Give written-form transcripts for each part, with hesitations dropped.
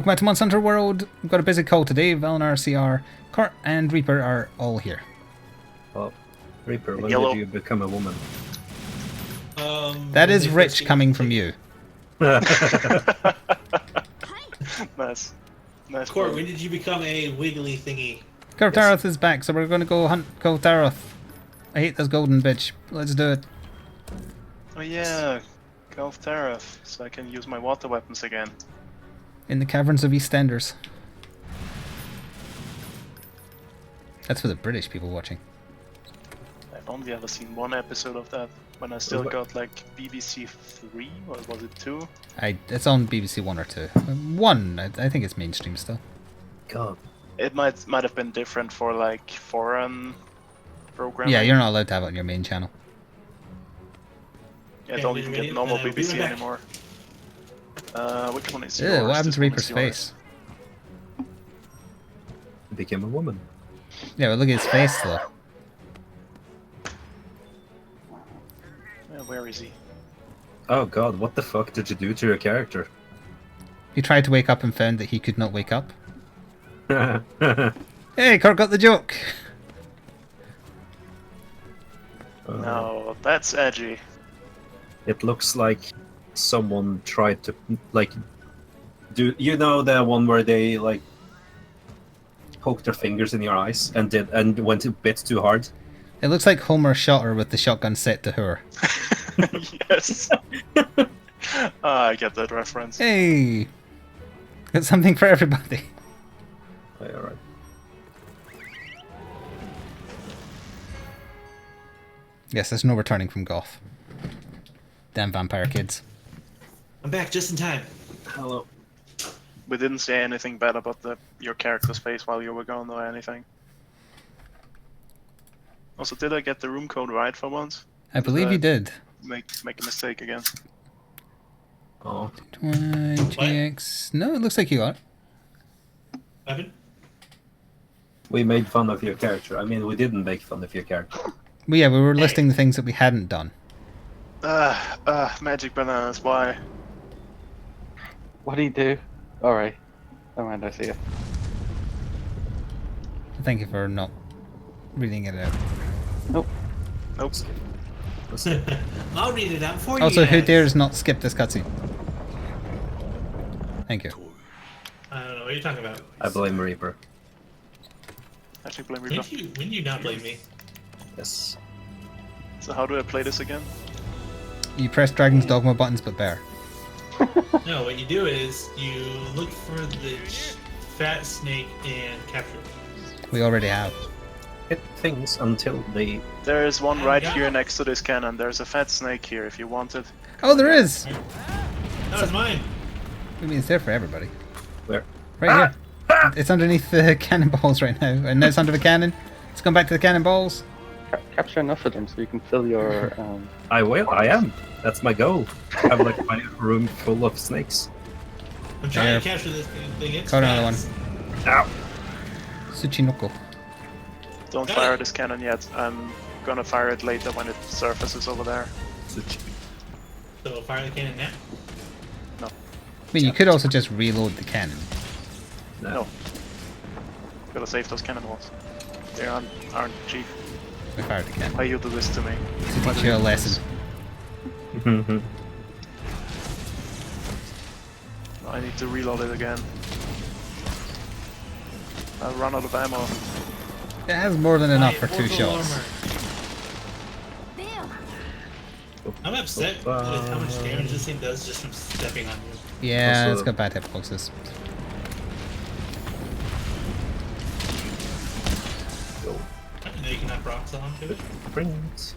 Welcome back to Monster Hunter World. We've got a busy call today. Valinar, CR, Kurt and Reaper are all here. Oh, Reaper, when Yellow. did you become a woman? That is rich coming from you. Nice. Nice. Court, bro. when did you become a wiggly thingy? Kurtaroth is back, so we're going to go hunt Kurtaroth. I hate this golden bitch. Let's do it. Oh yeah, Gulf Tariff, so I can use my water weapons again. In the caverns of EastEnders. That's for the British people watching. I've only ever seen one episode of that when I still got like BBC 3 or was it 2? It's on BBC 1 or 2. 1, I think it's mainstream still. God. It might have been different for like foreign programming. Yeah, you're not allowed to have it on your main channel. I don't even get normal I'll be BBC right back. anymore. Which one is Ew, yours? what happened This to one Reaper's is yours. face? Became a woman. Yeah, but look at his face though. Yeah, where is he? Oh God, what the fuck did you do to your character? He tried to wake up and found that he could not wake up. Hey, Kurt got the joke! No, that's edgy. It looks like someone tried to like do the one where they like poked their fingers in your eyes and went a bit too hard. It looks like Homer shot her with the shotgun set to her. Yes. I get that reference. Hey! Got something for everybody. Oh, yeah, right. Yes, there's no returning from Goth. Damn vampire kids. I'm back just in time. Hello. We didn't say anything bad about your character's face while you were gone or anything. Also, did I get the room code right for once? I believe you did. Make a mistake again. Oh, 20x. No, it looks like you got it. Evan? we made fun of your character. I mean, we didn't make fun of your character. Well, yeah, we were listing the things that we hadn't done. Magic bananas, why? What do you do? Alright. Never mind, I see it. Thank you for not reading it out. Nope. Nope. I'll read it out for you. Also, who guys. dares not skip this cutscene? Thank you. I don't know what you're talking about. I blame Reaper. Actually, blame Reaper. When you not blame me? Yes. So how do I play this again? You press Dragon's Dogma buttons, but bear. No, what you do is you look for the fat snake and capture it. We already have. Hit things until they. There's one right Yeah. here next to this cannon. There's a fat snake here if you want it. Oh, there is! That was mine. I mean, it's there for everybody. Where? Right here. It's underneath the cannonballs right now. And now it's under the cannon. It's gone back to the cannonballs. Capture enough of them so you can fill your I will. I am. That's my goal. Have like my room full of snakes. I'm trying There. to capture this thing. It's Caught another fast. Ow. Tsuchinoko. Don't Got fire it. this cannon yet. I'm gonna fire it later when it surfaces over there. So fire the cannon now. I mean, you could also just reload the cannon. No. Gotta save those cannonballs. They aren't cheap. We fired the cannon. Why you do this to me? To teach you a lesson. I need to reload it again. I'll run out of ammo. It has more than enough for My 2 orbital shots. armor. I'm upset with how much damage this thing does just from stepping on you. Yeah, Also- it's got bad hitboxes. I didn't know you can have rocks onto it. Brilliant.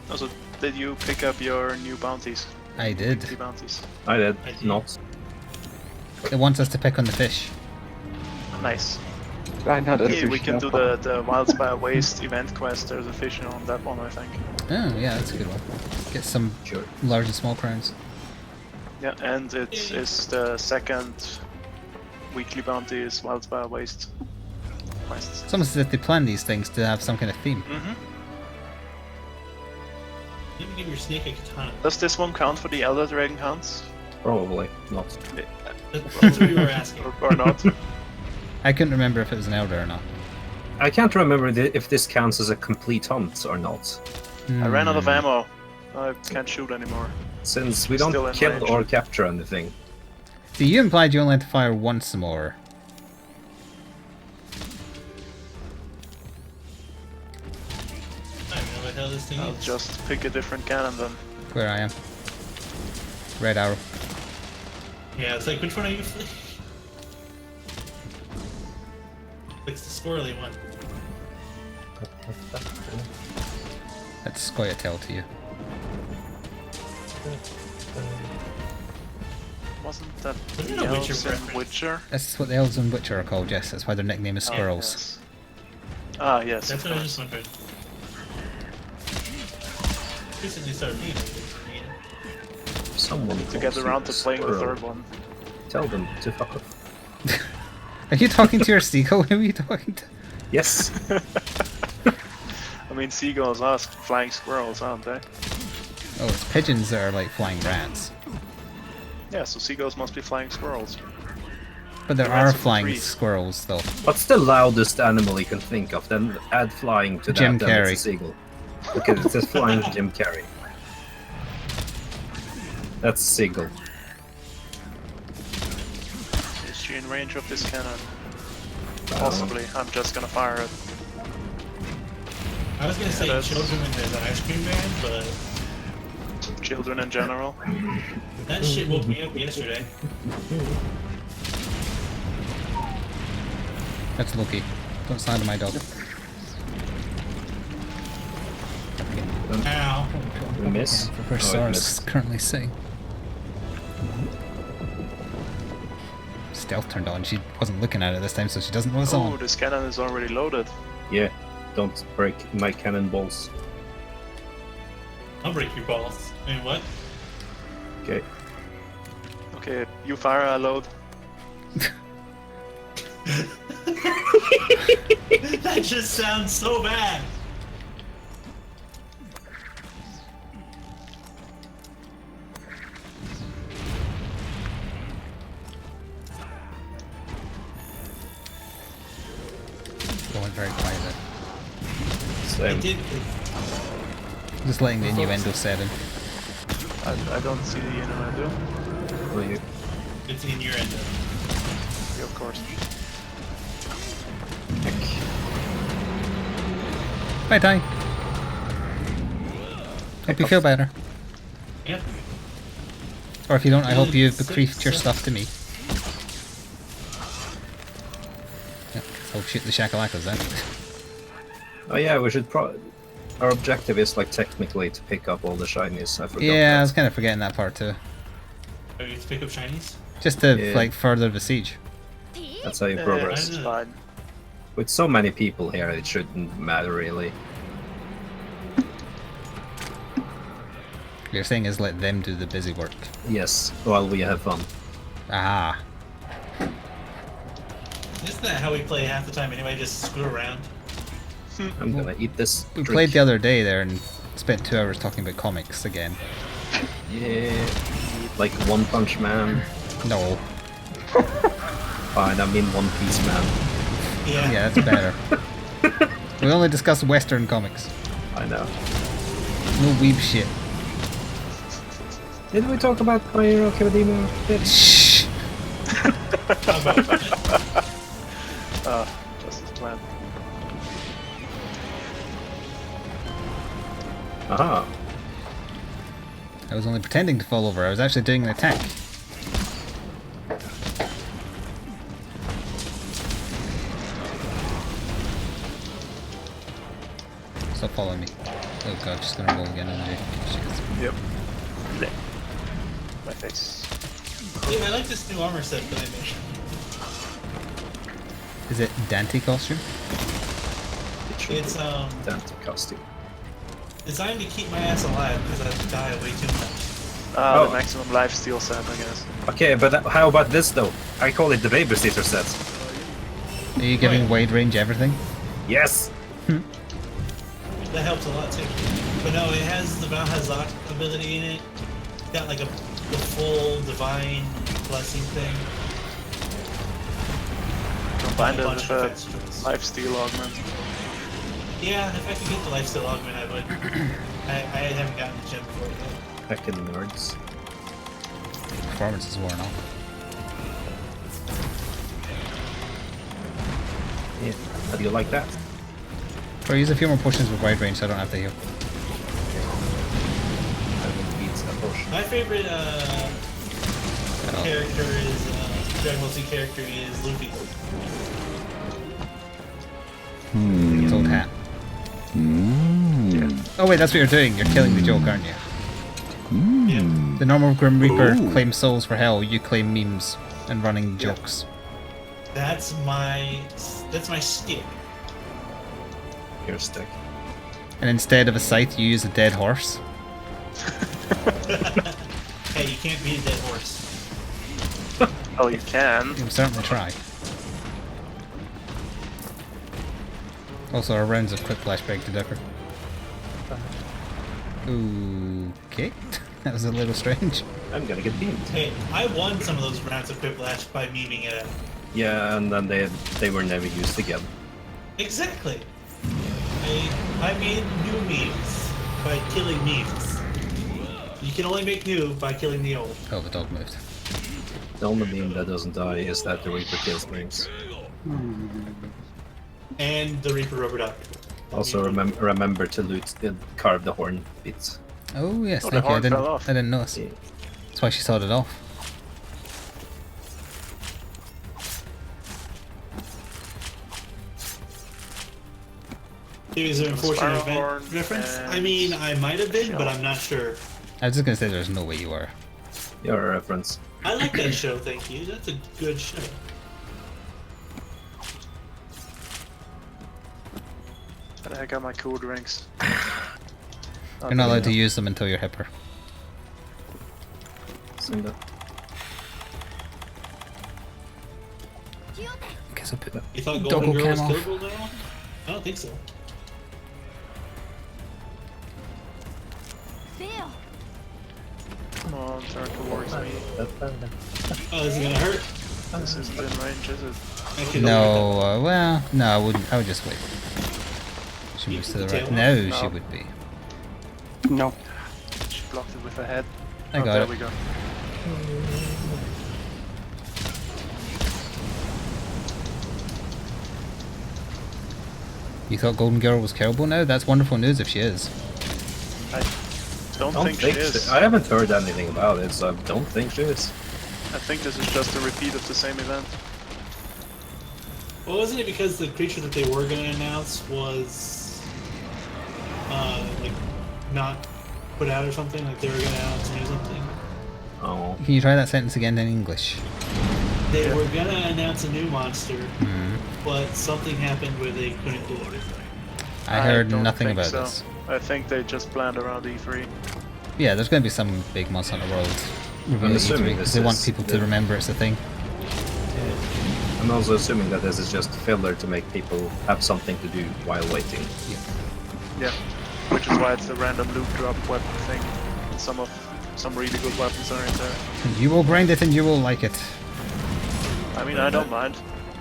Also, did you pick up your new bounties? I did. New bounties. I did. I did. Not. It wants us to pick on the fish. Nice. I know that's Yeah, we can do the Wildspire Waste event quest. There's a fish on that one, I think. Oh, yeah, that's a good one. Get some Sure. large and small crowns. Yeah, and it is the second weekly bounty is Wildspire Waste quests. It's almost as if they plan these things to have some kind of theme. Mm-hmm. Maybe give your snake a katana. Does this one count for the Elder Dragon hunts? Probably not. That's what you were asking. Or not? I couldn't remember if it was an elder or not. I can't remember if this counts as a complete hunt or not. I ran out of ammo. I can't shoot anymore. Since we Still don't in kill range. or capture anything. See, you implied you only had to fire once more. I don't know what the hell this thing I'll is. just pick a different cannon then. Where I am. Red arrow. Yeah, it's like, which one are you, Flik? Flik's the squirrely one. That's quite a tell to you. Wasn't that Wasn't the it a Witcher elves in reference? Witcher? That's what the elves and Witcher are called, yes. That's why their nickname is Oh, squirrels. Yes. Ah, yes. That's of what I was course. just wondering. Recently started playing it. Someone To get calls around you to playing the squirrel. third one. Tell them to fuck off. Are you talking to your seagull? Who are you talking to? Yes. I mean, seagulls are flying squirrels, aren't they? Oh, it's pigeons that are like flying rats. Yeah, so seagulls must be flying squirrels. But there The are rats are flying trees. squirrels, though. What's the loudest animal you can think of? Then add flying to Jim that. Then Carrey. it's a seagull. Okay, it says flying Jim Carrey. That's a seagull. Is she in range of this cannon? Possibly. I'm just gonna fire it. I was gonna say that's- children when there's an ice cream van, but Children in general. that shit woke me up yesterday. That's Loki. Don't slander my dog. Ow. We miss. Where Oh, it Sora's missed. currently sitting. Stealth turned on. She wasn't looking at it this time, so she doesn't know it's Oh, on. this cannon is already loaded. Yeah. Don't break my cannonballs. I'll break your balls. I mean, what? Okay. Okay, you fire, I load. That just sounds so bad. Going very quiet there. I Same. did. Just letting the innuendo set in. I don't see the innuendo. Will you? It's in your end. Yeah, of course. Bye, Ty. Hope you feel better. Yep. Or if you don't, I hope you've bequeathed your stuff to me. Yeah, I'll shoot the shakalakas then. Oh yeah, we should our objective is like technically to pick up all the shinies. I forgot Yeah, I was that. kind of forgetting that part too. Are you to pick up shinies? Just to Yeah. like further the siege. That's how you Yeah, progress. it's fine. With so many people here, it shouldn't matter really. Your thing is let them do the busy work. Yes, while we have fun. Ah, Isn't that how we play half the time anyway? Just screw around. I'm gonna eat this. we drink. played the other day there and spent 2 hours talking about comics again. Yeah, like One Punch Man. No, Fine, I mean One Piece Man. Yeah. yeah, that's better. We only discuss Western comics. I know. No weeb shit. Did we talk about My Hero Academia? Shh. How about that? Just as planned. Aha. I was only pretending to fall over. I was actually doing an attack. Stop following me. Oh god, she's gonna roll again, isn't she? Yep. My face. Yeah, I like this new armor set that they made. Is it Dante costume? It should It's be Dante costume. designed to keep my ass alive because I die way too much. Ah, Oh. the maximum lifesteal set, I guess. Okay, but how about this though? I call it the babysitter set. Are you giving Right. wide range everything? Yes. That helps a lot too. But no, it has the Valhazak ability in it. It's got like the full divine blessing thing. Combined A it bunch with of a defense tricks. lifesteal augment. Yeah, if I could get the lifesteal augment, I would. I haven't gotten the gem for it yet. Heckin' nerds. Performance is worn off. Yeah. How do you like that? Or use a few more potions with wide range so I don't have to heal. I will beat a potion. My favorite Oh. character is Dragon Ball Z character is Luffy. His old hat. Yeah. Oh wait, that's what you're doing. You're killing the joke, aren't you? Yeah. The normal Grim Reaper Ooh. claims souls for hell. You claim memes and running jokes. That's my stick. Your stick. And instead of a scythe, you use a dead horse. Hey, you can't beat a dead horse. Oh, you can. You can certainly try. Also, our rounds of quick flashback to differ. Okay, that was a little strange. I'm gonna get beamed. Hey, I won some of those rounds of Quiplash by memeing it out. Yeah, and then they were never used again. Exactly. I made new memes by killing memes. You can only make new by killing the old. Oh, the dog moved. The only meme that doesn't die is that the Reaper kills things. And the Reaper Rubber Duck. Also remember to carve the horn bits. Oh yes, Oh, the thank you. horn fell off. I didn't notice. Yeah. That's why she sawed it off. Is there an unfortunate Spiral event horn reference? and I mean, I might have been, but shell. I'm not sure. I was just gonna say there's no way you were. Your reference. I like that show, thank you. That's a good show. I got my cool drinks. You're not allowed to use them until you're hipper. Sing that. Guess I'll put that. You thought Doggo Golden Girl was cam off. killable now? I don't think so. Come on, turn towards me. Oh, is it gonna hurt? This isn't in range, is it? I can No, well, no, I wouldn't. I would just wait. She moves to the right. Now she No. would be. No. She blocked it with her head. I got there it. we go. You thought Golden Girl was killable now? That's wonderful news if she is. I don't think she is. I haven't heard anything about it, so I don't think she is. I think this is just a repeat of the same event. Well, wasn't it because the creature that they were gonna announce was, like, not put out or something? Like they were gonna announce new something? Oh. Can you try that sentence again in English? They were gonna announce a new monster, Hmm. but something happened where they couldn't do it. I heard don't nothing think about so. this. I think they just planned around E3. Yeah, there's going to be some big Monster Hunter World reveal at assuming E3 this they want is people to the- remember it's a thing. I'm also assuming that this is just filler to make people have something to do while waiting. Yeah. Which is why it's the random loot drop weapon thing. And some really good weapons are in there. You will grind it and you will like it. I mean, I don't mind.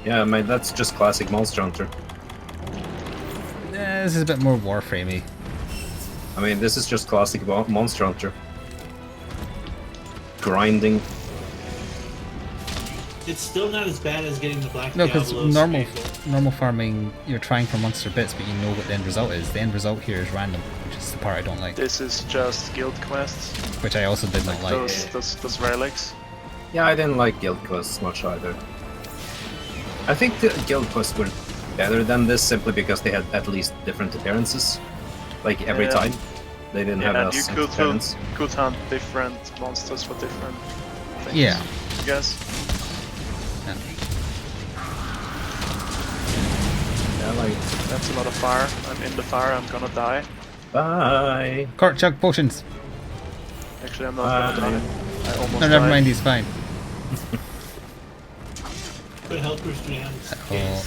Yeah, I mean, that's just classic Monster Hunter. This is a bit more Warframey. I mean, this is just classic Monster Hunter. Grinding. It's still not as bad as getting the Black No, because Diablos normal farming, you're trying for monster bits, but you know what the end result is. The end result here is random, which is the part I don't like. This is just guild quests. Which I also did not like. Those relics. Yeah, I didn't like guild quests much either. I think the guild quests were better than this simply because they had at least different appearances. Like every Yeah. time. They didn't have Yeah, and a you set could appearance. hunt different monsters for different things. Yeah. I guess. Yeah. Yeah, like, That's a lot of fire. I'm in the fire, I'm gonna die. bye. Court chug potions. Actually, I'm not gonna die. I almost No, never died. mind, he's fine. Put health booster down. Oh.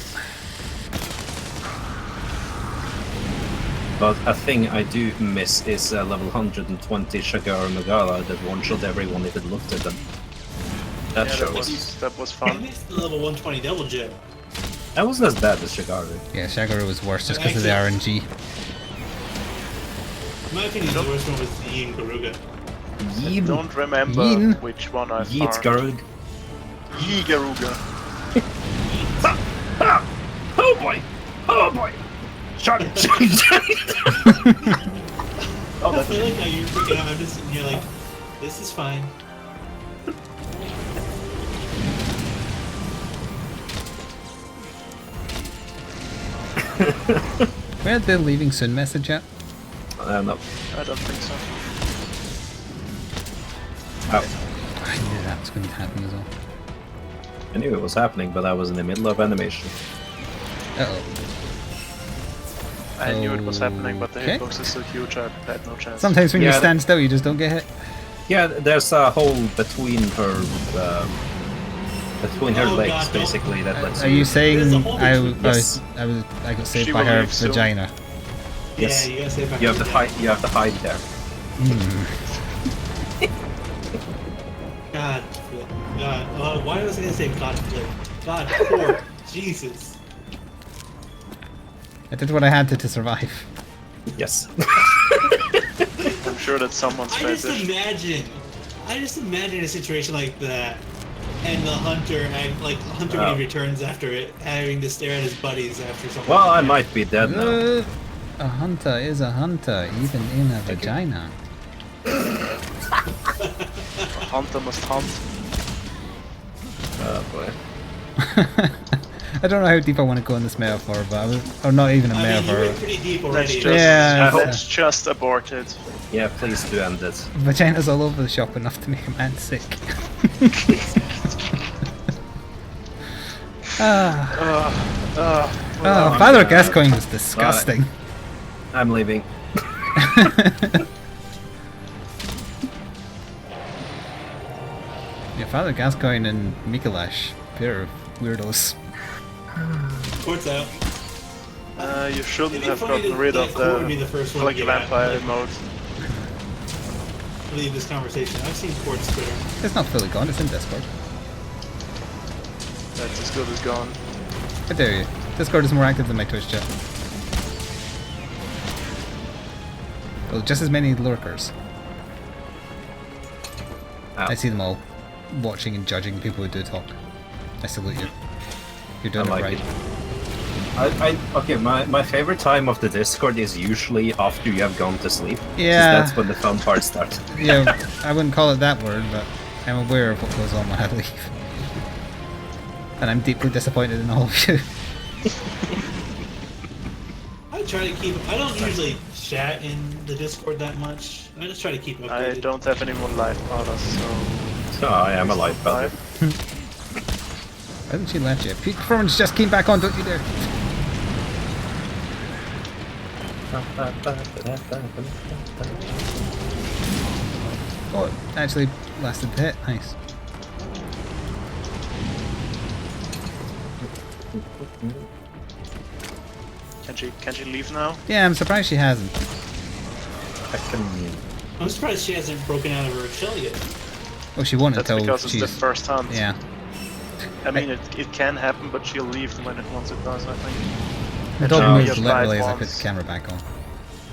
But a thing I do miss is level 120 Shagara Nagara that one-shot everyone if it looked at them. That Yeah, shows. that was I fun. missed the level 120 double jump. That wasn't as bad as Shagara. Yeah, Shagara was worse just because of the RNG. In my opinion, the worst one was the Yin Garuga. I don't remember Yin. which one I Yeet farmed. Garug. Yi Garuga. Oh boy! Oh boy! Shut it! Shut it! Oh, I that's feel like how you're freaking out. I'm just sitting here like, this is fine. Where the leaving soon message at? no. I don't think so. Oh, I knew that was going to happen as well. I knew it was happening, but I was in the middle of animation. Uh-oh. I knew it was happening, but the Okay. hitbox is so huge I had no chance. Sometimes when you Yeah, stand still, you just don't get hit. Yeah, there's a hole between her Oh, legs, God, don't- basically, that lets Are you There's a saying hole I between- Yes. got saved She by will her leave soon. vagina? Yes. Yeah, you gotta say it back. You have to hide. You have to hide there. God. God. Why was I gonna say God flip? God poor. Jesus. I did what I had to survive. Yes. I'm sure that's someone's I just fetish. imagine a situation like that, and the hunter, and like Hunter when Oh. he returns after it, having to stare at his buddies after something. Well, I like that. might be dead now. A hunter is a hunter, even in a vagina. A hunter must hunt. Oh boy. I don't know how deep I want to go in this metaphor, but or not even a I mean, you metaphor. went pretty deep Let's already. just, Yeah, let's just abort it. Yeah, please do end it. Vaginas all over the shop enough to make a man sick. Ah. Well, Oh, Father Gascoigne was disgusting. I'm leaving. Yeah, Father Gascoigne and Mikolash, they're weirdos. Court's out. you shouldn't It'd be have funny gotten that- rid that of Court would be the the first one like to get out, vampire like- mode. Leave this conversation. I've seen Court's Twitter. It's not fully gone, it's in Discord. That's as good as gone. How dare you? Discord is more active than my Twitch chat. Well, just as many lurkers. Ow. I see them all watching and judging people who do talk. I salute you. You're doing I like it right. Okay, my favorite time of the Discord is usually after you have gone to sleep. 'Cause Yeah. that's when the fun part starts. Yeah, I wouldn't call it that word, but I'm aware of what goes on when I leave. And I'm deeply disappointed in all of you. I try to keep. I don't usually chat in the Discord that much. I just try to keep I updated. don't have anyone live about us, so. So I am a life brother. Why didn't she let you? Peak performance just came back on, don't you dare. Oh, it actually lasted the hit. Nice. Can she leave now? Yeah, I'm surprised she hasn't. I can. I'm surprised she hasn't broken out of her shell yet. Oh, she won't That's until because it's she's... the first hunt. Yeah. I mean, it can happen, but she'll leave once it does, I think. The dog No, moves just literally bite as I put once. the camera back on.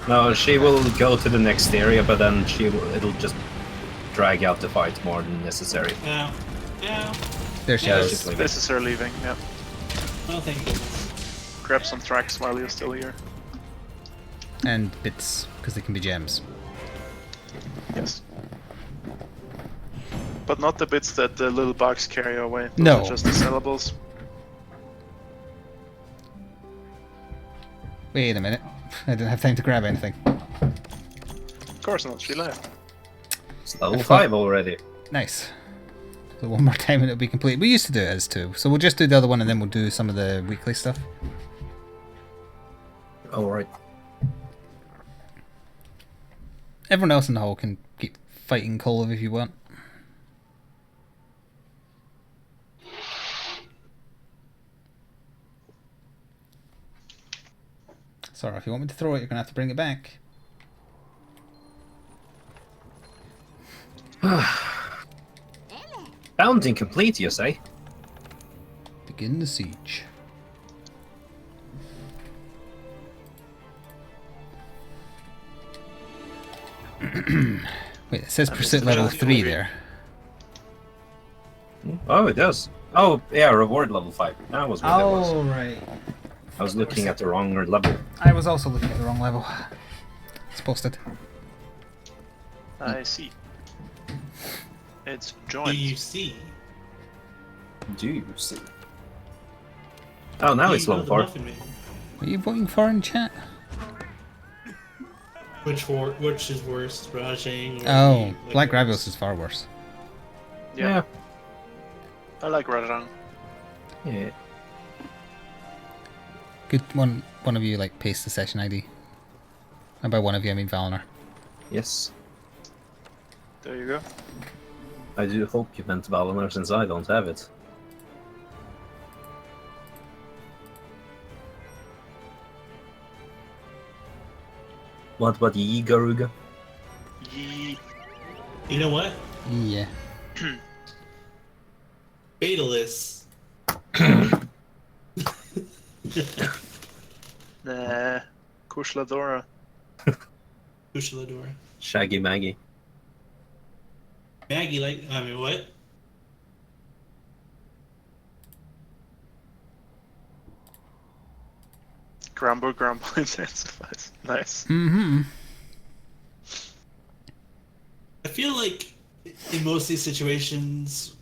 No, she will go to the next area, but then it'll just drag out the fight more than necessary. Ow. Ow. There she Yeah, is. just leave This is her leaving, yeah. Oh, thank goodness. Grab some tracks while you're still here. And bits, because they can be gems. Yes. But not the bits that the little bugs carry away. Those No. are just the sellables. Wait a minute. I didn't have time to grab anything. Of course not, she left. It's level I thought- 5 already. Nice. So one more time and it'll be complete. We used to do it as two. So we'll just do the other one and then we'll do some of the weekly stuff. Alright. Everyone else in the hall can keep fighting Kolov if you want. Sorry, if you want me to throw it, you're gonna have to bring it back. Bound incomplete, you say? Begin the siege. Wait, it says pursuit level 3 there. Oh, it does. Oh, yeah, reward level 5. That was what it was. Oh, right. I was looking at the wrong level. I was also looking at the wrong level. It's posted. I see. It's Do joined. you see? Do you see? Oh, now it's You know level the 4. Muffin Man. What are you voting for in chat? Which is worse, Rajang? Or Oh, the, Black like, Gravios is far worse. Yeah. I like Radang. Yeah. Good one of you like paste the session ID. And by one of you I mean Valnor. Yes. There you go. I do hope you meant Valinor since I don't have it. What about ye, Garuga? Yee. You know what? Yeah. Betalis. Nah. Kushladora. Ushaladora. Shaggy Maggie. Maggie, like, I mean, what? Grumble intensifies. Nice. Mm-hmm. I feel like in most of these situations,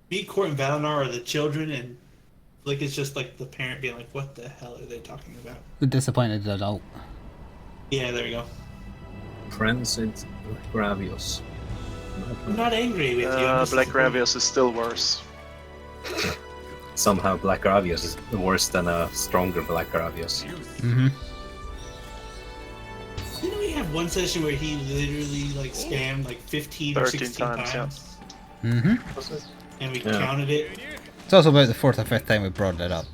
me, Court, and Valinor are the children, and like it's just like the parent being like, "What the hell are they talking about?" The disappointed adult. Yeah, there we go. Friends and Gravios. I'm not angry with you. I'm just Black disappointed. Gravios is still worse. Somehow Black Gravios is worse than a stronger Black Gravios. Mm-hmm. Didn't we have one session where he literally like spammed like 15 or 13 16 times, times? yeah. Mm-hmm. And we Yeah. counted it. It's also about the 4th or 5th time we brought it up.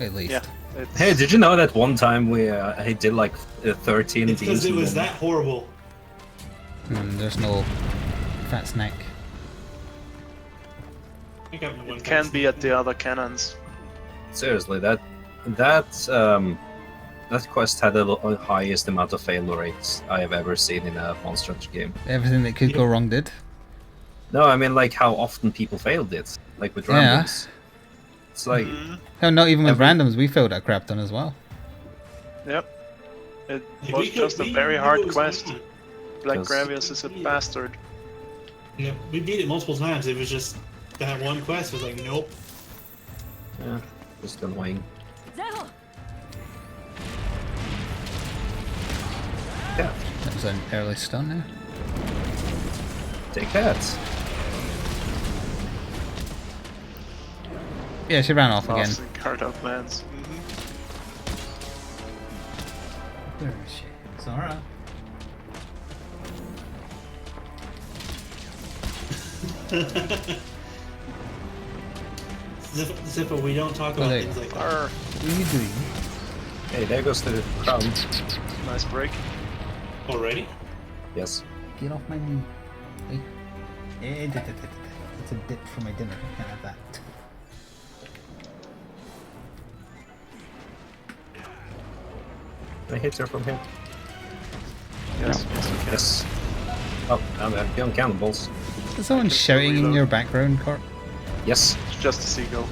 At least. Yeah. It's, Hey, did you know that one time he did like 13 It's because teams it in was one- that horrible. There's no fat snack. I got my one it can guy. be at the other cannons. Seriously, that quest had the highest amount of failure rates I have ever seen in a Monster Hunter game. Everything that could go wrong did. No, I mean like how often people failed it, like with Yeah. randoms. It's like Mhm. No, not even with Every- randoms, we failed at crap ton as well. Yep. It Like, was we could- just a we very knew hard it was quest. going on. Black Because- Gravios is a bastard. Yeah, we beat it multiple times. It was just that one quest was like, nope. yeah, just annoying. Yeah, That was an early stun there. take that. Yeah, she ran off again. Lost in card outlands. Where is she? Zara. Zippo, we don't talk about Well, things like that. Arr, What are you doing? Hey, there goes the crown. nice break. Already? Yes. Get off my knee. Wait. It's a dip for my dinner. I can't have that. Can I hit her from here? Yes, yes, you can. Yes. Oh, now they're beyond cannonballs. Is someone can shouting in reload. your background, Court? Yes. It's just a seagull.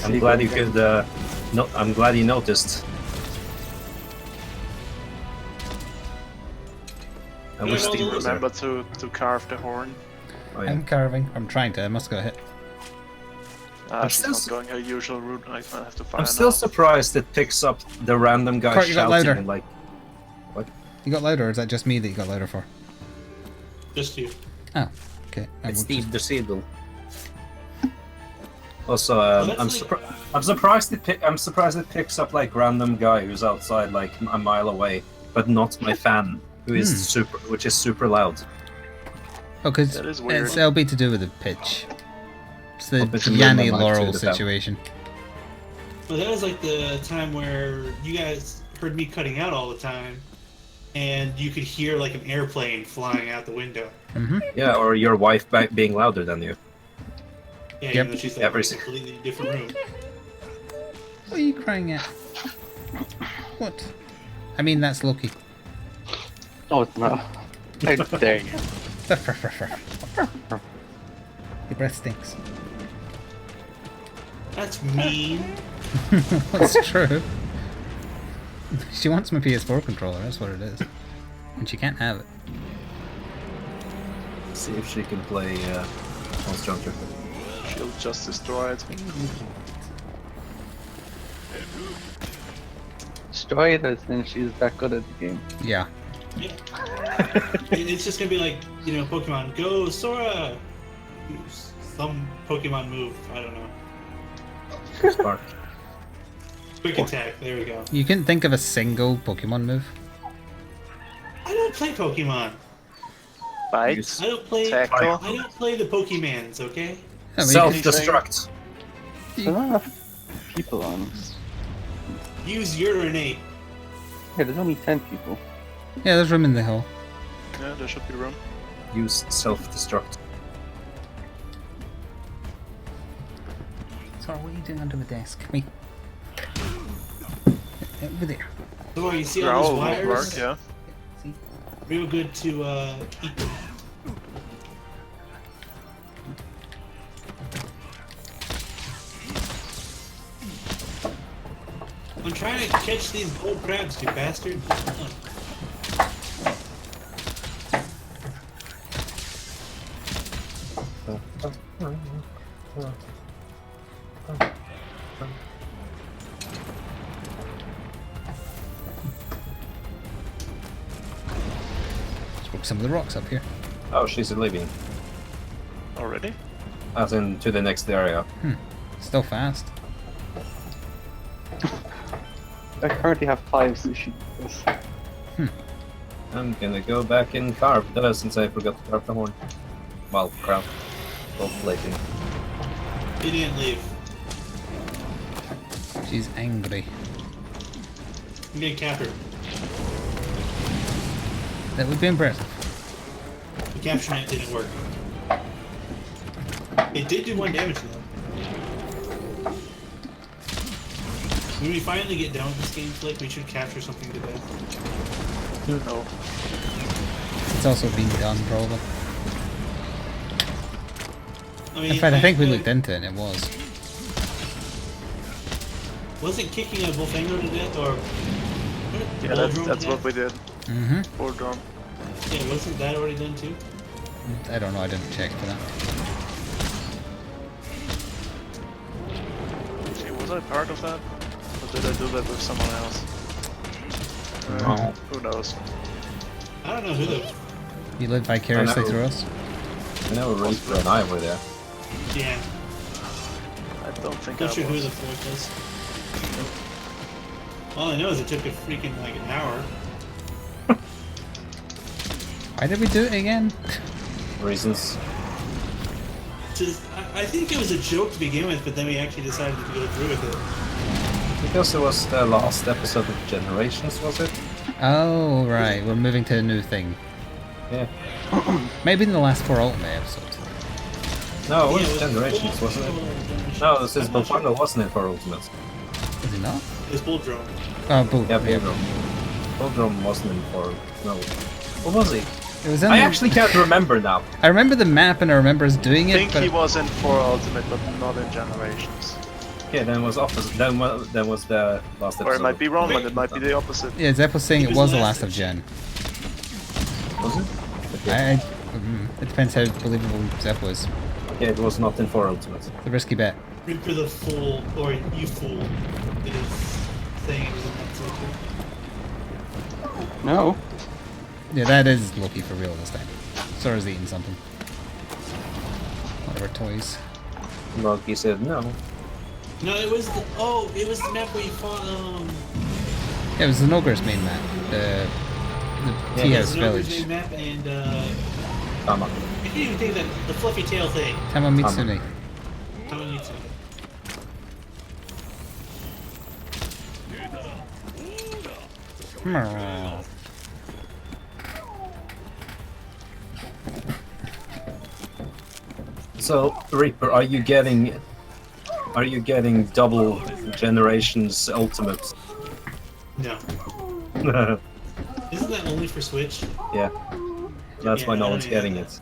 I'm glad you could. No, I'm glad you noticed. I wish Yeah, Steve was there. Remember to carve the horn. Oh, yeah. I'm carving. I'm trying to. I must go hit. I'm She's still not s- going her usual route. I have to find I'm still out. surprised it picks up the random guy Court, you got shouting louder. and like. You got louder, or is that just me that you got louder for? Just you. Oh, okay. I It's will Steve just- the Seagull. Also, that's I'm like- I'm surprised I'm surprised it picks up like random guy who's outside like a mile away, but not my fan, who is which is super loud. Oh, because That is weird. it'll be to do with the pitch. It's the I'll bet you move Yanni my mic Laurel to the top. situation. But that was like the time where you guys, heard me cutting out all the time, and you could hear like an airplane flying out the window. Mm-hmm. Yeah, or your wife being louder than you. Yeah, Yep. even though she's like Every in a completely different room. What are you crying at? What? I mean, that's Loki. Oh, it's not. How dare you? Your breath stinks. That's mean. That's true. She wants my PS4 controller, that's what it is. And she can't have it. See if she can play Monster Hunter. She'll just destroy it. Destroy it as then she's that good at the game. Yeah. Yeah. It's just gonna be like, you know, Pokemon Go, Sora! Use some Pokemon move, I don't know. Spark. Quick attack, there we go. You can think of a single Pokemon move. I don't play Pokemon. Bite. I don't play Tackle. I don't play the Pokemans, okay? I mean, Self-destruct. There's not enough people on. Use Urinate. Yeah, there's only 10 people. yeah, there's room in the hall. Yeah, there should be room. Use self-destruct. Sorry, what are you doing under the desk? Me. Over there. So you see all Growl those would wires? work, yeah. See? Real good to eat them. I'm trying to catch these gold crabs, you bastard. Let's work some of the rocks up here. Oh, she's leaving. Already? As in to the next area. Still fast. I currently have 5 sushi. Yes. I'm gonna go back and carve those since I forgot to carve the horn. Well, crap. Gold plating. He didn't leave. She's angry. I'm getting captured. That would be impressive. The capture net didn't work. It did do 1 damage though. When we finally get done with this game, Flik, we should capture something to death. No. It's also being done, probably. I mean, In fact, I think we looked into it and it was. Wasn't kicking a Volfango to death or Yeah, Baldrum that's to what death? we did. Mm-hmm. For drum. Yeah, wasn't that already done too? I don't know, I didn't check for that. Gee, was I part of that? Or did I do that with someone else? No. Who knows? I don't know who the. You live vicariously I know. through us? I know Reaper and I were there. Yeah, I don't think not I sure who was. the fourth is. All I know is it took a freaking like an hour. Why did we do it again? Reasons. I think it was a joke to begin with, but then we actually decided to go through with it. Because it was the last episode of Generations, was it? Oh, right, we're moving to a new thing. Yeah. Maybe in the last 4 Ultimate episodes. No, it Yeah, was it Generations, wasn't it? No, this is Bullfungo, wasn't it, for Ultimates? Is it not? It was Bull Drone. Oh, Bull. Yeah, Bulldrum. Bulldrum wasn't in for... No. What was he? It was in I actually can't remember now. I remember the map and I remember us doing I it, think but he was in 4 Ultimate, but not in Generations. Okay, then was opposite. Then was the last episode. Or it might be wrong, and it might be the opposite. yeah, Zepp was saying It it was was the last last of Gen. Was it? Okay. It depends how believable Zepp was. Okay, it was not in 4 Ultimate. The risky bet. Reaper the Fool, or You Fool, is saying it was in that circle. No. Yeah, that is Loki for real this time. Sora's eating something. One of our toys. Loki said no. No, it was the it was the map where you fought Yeah, it was the Nogur's main map. The Tea House Village. map and Tama. I can't even think of that the fluffy tail thing. Tama Mitsune. So, Reaper, are you getting double generations ultimate? No. Isn't that only for Switch? Yeah. That's Yeah, why no I one's don't getting have it.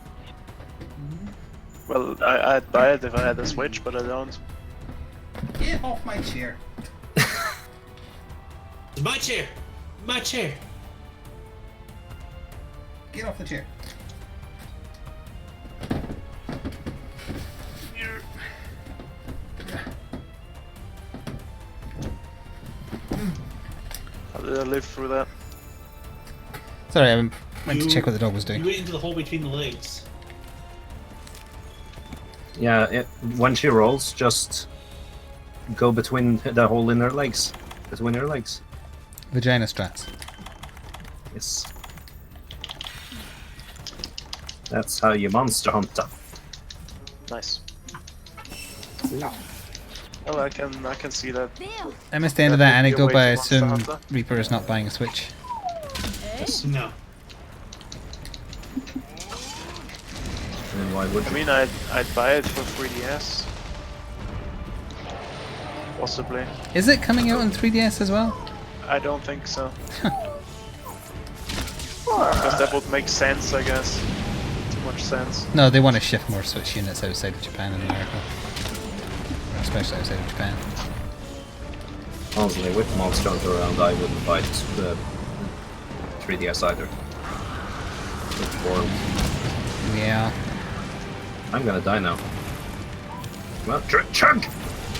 Well, I'd buy it if I had a Switch, but I don't. Get off my chair. My chair! My chair! Get off the chair. How did I live through that? Sorry, I went to check what the dog was You doing. went into the hole between the legs. Yeah, when she rolls, just go between the hole in her legs. Between her legs. Vagina strats. Yes. That's how you monster hunter. Nice. Well, I can see that. I missed the end of that That would be a anecdote, way but I to Monster assume Hunter. Reaper is not buying a Switch. No. And why would I you? mean, I'd buy it for 3DS. Possibly. Is it coming out on 3DS as well? I don't think so. Because that would make sense, I guess. Too much sense. No, they want to shift more Switch units outside of Japan and America. Especially outside of Japan. Honestly, with Monster Hunter around, I wouldn't buy the 3DS either. It's boring. Yeah. I'm gonna die now. Well, chug!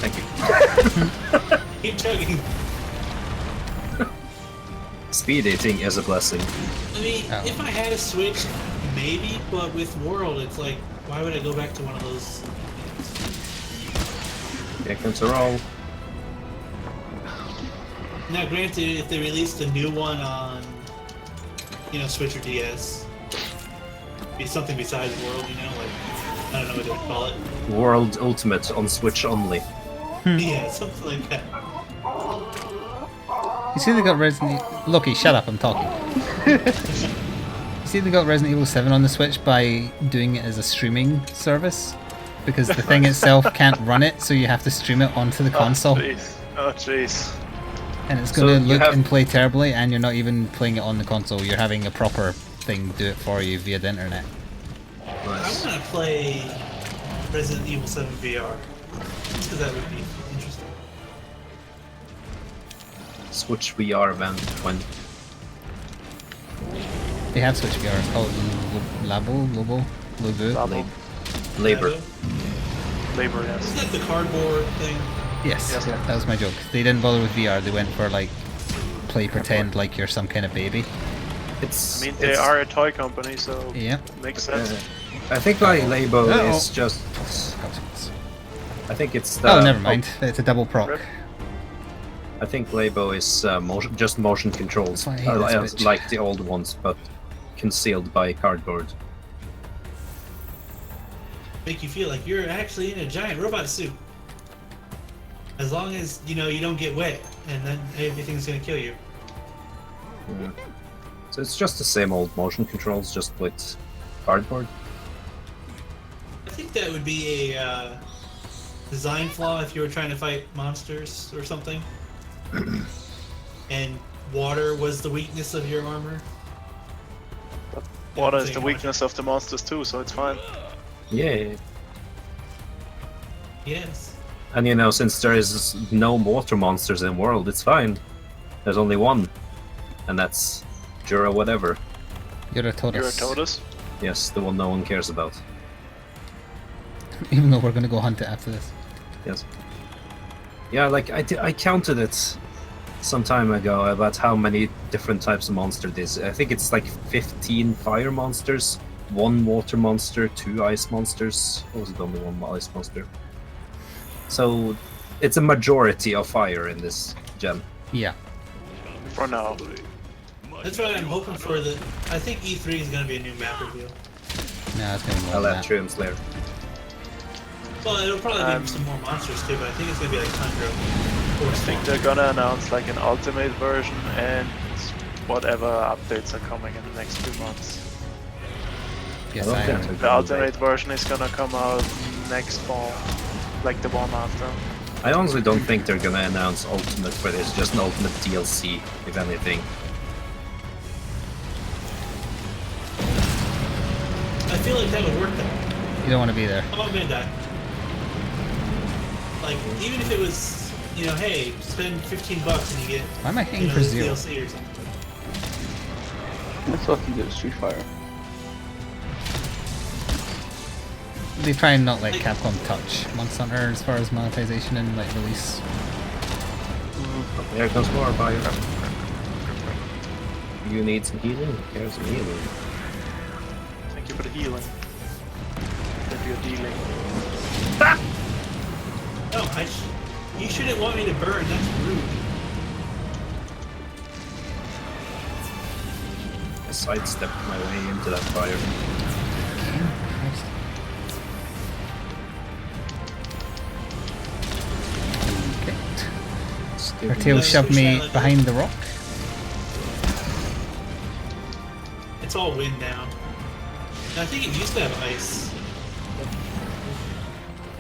Thank you. Keep chugging. Speed eating is a blessing. I mean, Oh. if I had a Switch, maybe, but with World, it's like, why would I go back to one of those? Here comes a roll. Now, granted, if they released a new one on, Switch or DS, be something besides World, like, I don't know what they would call it. World Ultimate on Switch only. Yeah, something like that. You see they got Resident Evil... Loki, shut up, I'm talking. You see they got Resident Evil 7 on the Switch by doing it as a streaming service? Because the thing itself can't run it, so you have to stream it onto the console. Oh jeez. And it's So going to you look have- and play terribly, and you're not even playing it on the console. You're having a proper thing do it for you via the internet. I Nice. want to play Resident Evil 7 VR. Just because that would be interesting. Switch VR event when They have Switch VR. It's called Lobo. Labo. labor. Labor, yes. Isn't that the cardboard thing? Yes, Yes. that was my joke. They didn't bother with VR. They went for like play pretend like you're some kind of baby. It's. I mean, they it's- are a toy company, so Yeah. makes sense. I think like Labo Uh-oh. is just. I think it's the. Oh, never mind. It's a double proc. Rip. I think Labo is just motion controls, That's why I hate this bitch. like the old ones, but concealed by cardboard. Make you feel like you're actually in a giant robot suit. As long as, you don't get wet, and then everything's gonna kill you. Yeah. So it's just the same old motion controls, just with cardboard. I think that would be a design flaw if you were trying to fight monsters or something. And water was the weakness of your armor. Water is Saying the much. weakness of the monsters too, so it's fine. Yeah. Yes. And since there is no water monsters in the world, it's fine. There's only one, and that's Jura whatever. You're a You're a Tortoise. tortoise. Yes, the one no one cares about. Even though we're gonna go hunt it after this. Yes. Yeah, like I counted it some time ago about how many different types of monster it is. I think it's like 15 fire monsters, 1 water monster, 2 ice monsters. Or was it only 1 ice monster? So it's a majority of fire in this gen. Yeah. For now. That's what I'm hoping for. I think E3 is gonna be a new map reveal. No, it's gonna be more than that. Electrium Slayer. Well, it'll probably be some more monsters too, but I think it's gonna be like Tundra or I think they're gonna announce like an ultimate version and whatever updates are coming in the next 2 months. Yes, I I don't am. think The ultimate version is gonna come out next fall, like the one after. I honestly don't think they're gonna announce Ultimate for this, just an Ultimate DLC, if anything. I feel like that would work though. You don't want to be there. How about Bandai? Like, even if it was, you know, hey, spend $15 and you get, Why am I you hitting know, for this 0? DLC or something. That's what you do with Street Fighter. They try and not let Capcom touch Monster Hunter as far as monetization and like release. Oh, there comes more fire. You need some healing? Here's some healing. Thank you for the healing. That you're dealing. No, you shouldn't want me to burn. That's rude. I sidestepped my way into that fire. Okay. Still Her tail Nice. shoved me behind the rock. It's all wind now. And I think it used to have ice.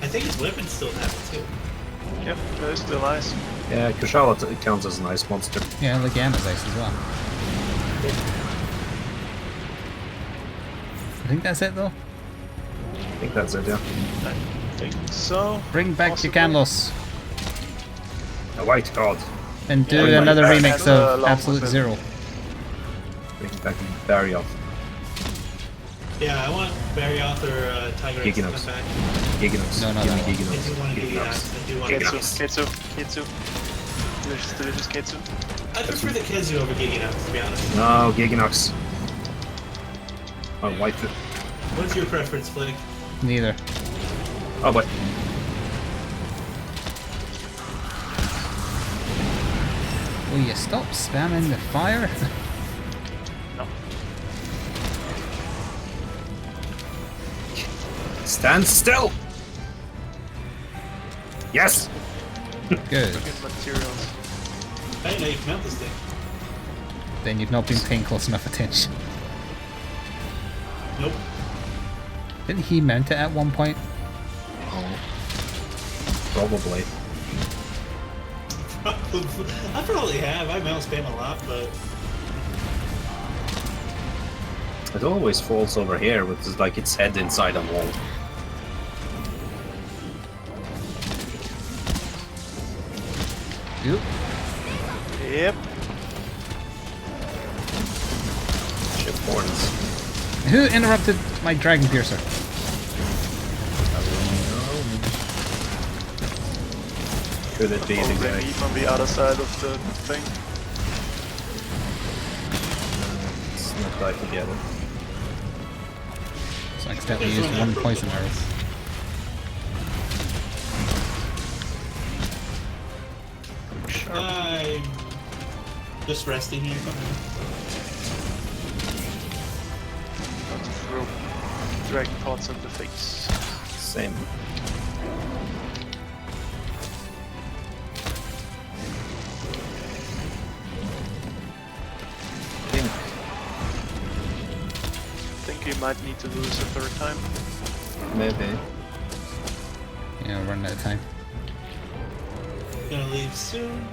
I think his weapons still have it too. Yep, there's still ice. Yeah, Kushala counts as an ice monster. Yeah, Legiana's ice as well. I think that's it though. I think that's it, yeah. I think so. Bring back Possibly. Chicanlos A white god. and do Yeah, another bring back remix and, of along Absolute with it. Zero. Bring back Barrioth. Yeah, I want Barrioth or Tiger X to come Giganox. back. Giganox. No, no, Give me no. I do Giganox. want to get Giganox. I do want Giganox. Ketsu, Ketsu, Ketsu. Delicious Ketsu. I prefer the Kenzu over Giganox, to be honest. No, Giganox. Oh, white foot. What's your preference, Flik? Neither. Oh, but Will you stop spamming the fire? No. stand still. Yes. Good. Good materials. I didn't know you can mount this thing. Then you've not been paying close enough attention. Nope. Didn't he mount it at one point? Oh, probably. I probably have. I mount spam a lot, but It always falls over here with like its head inside a wall. Oop. Yep. Ship horns. Who interrupted my Dragon Piercer? Could it be the Probably guy? me from the other side of the thing. It's not die together. So I accidentally used one poison arrow. I'm just resting here. Not to throw dragon pots in the face. Same. Think you might need to do this a third time. Maybe. Yeah, we're running out of time. Gonna leave soon.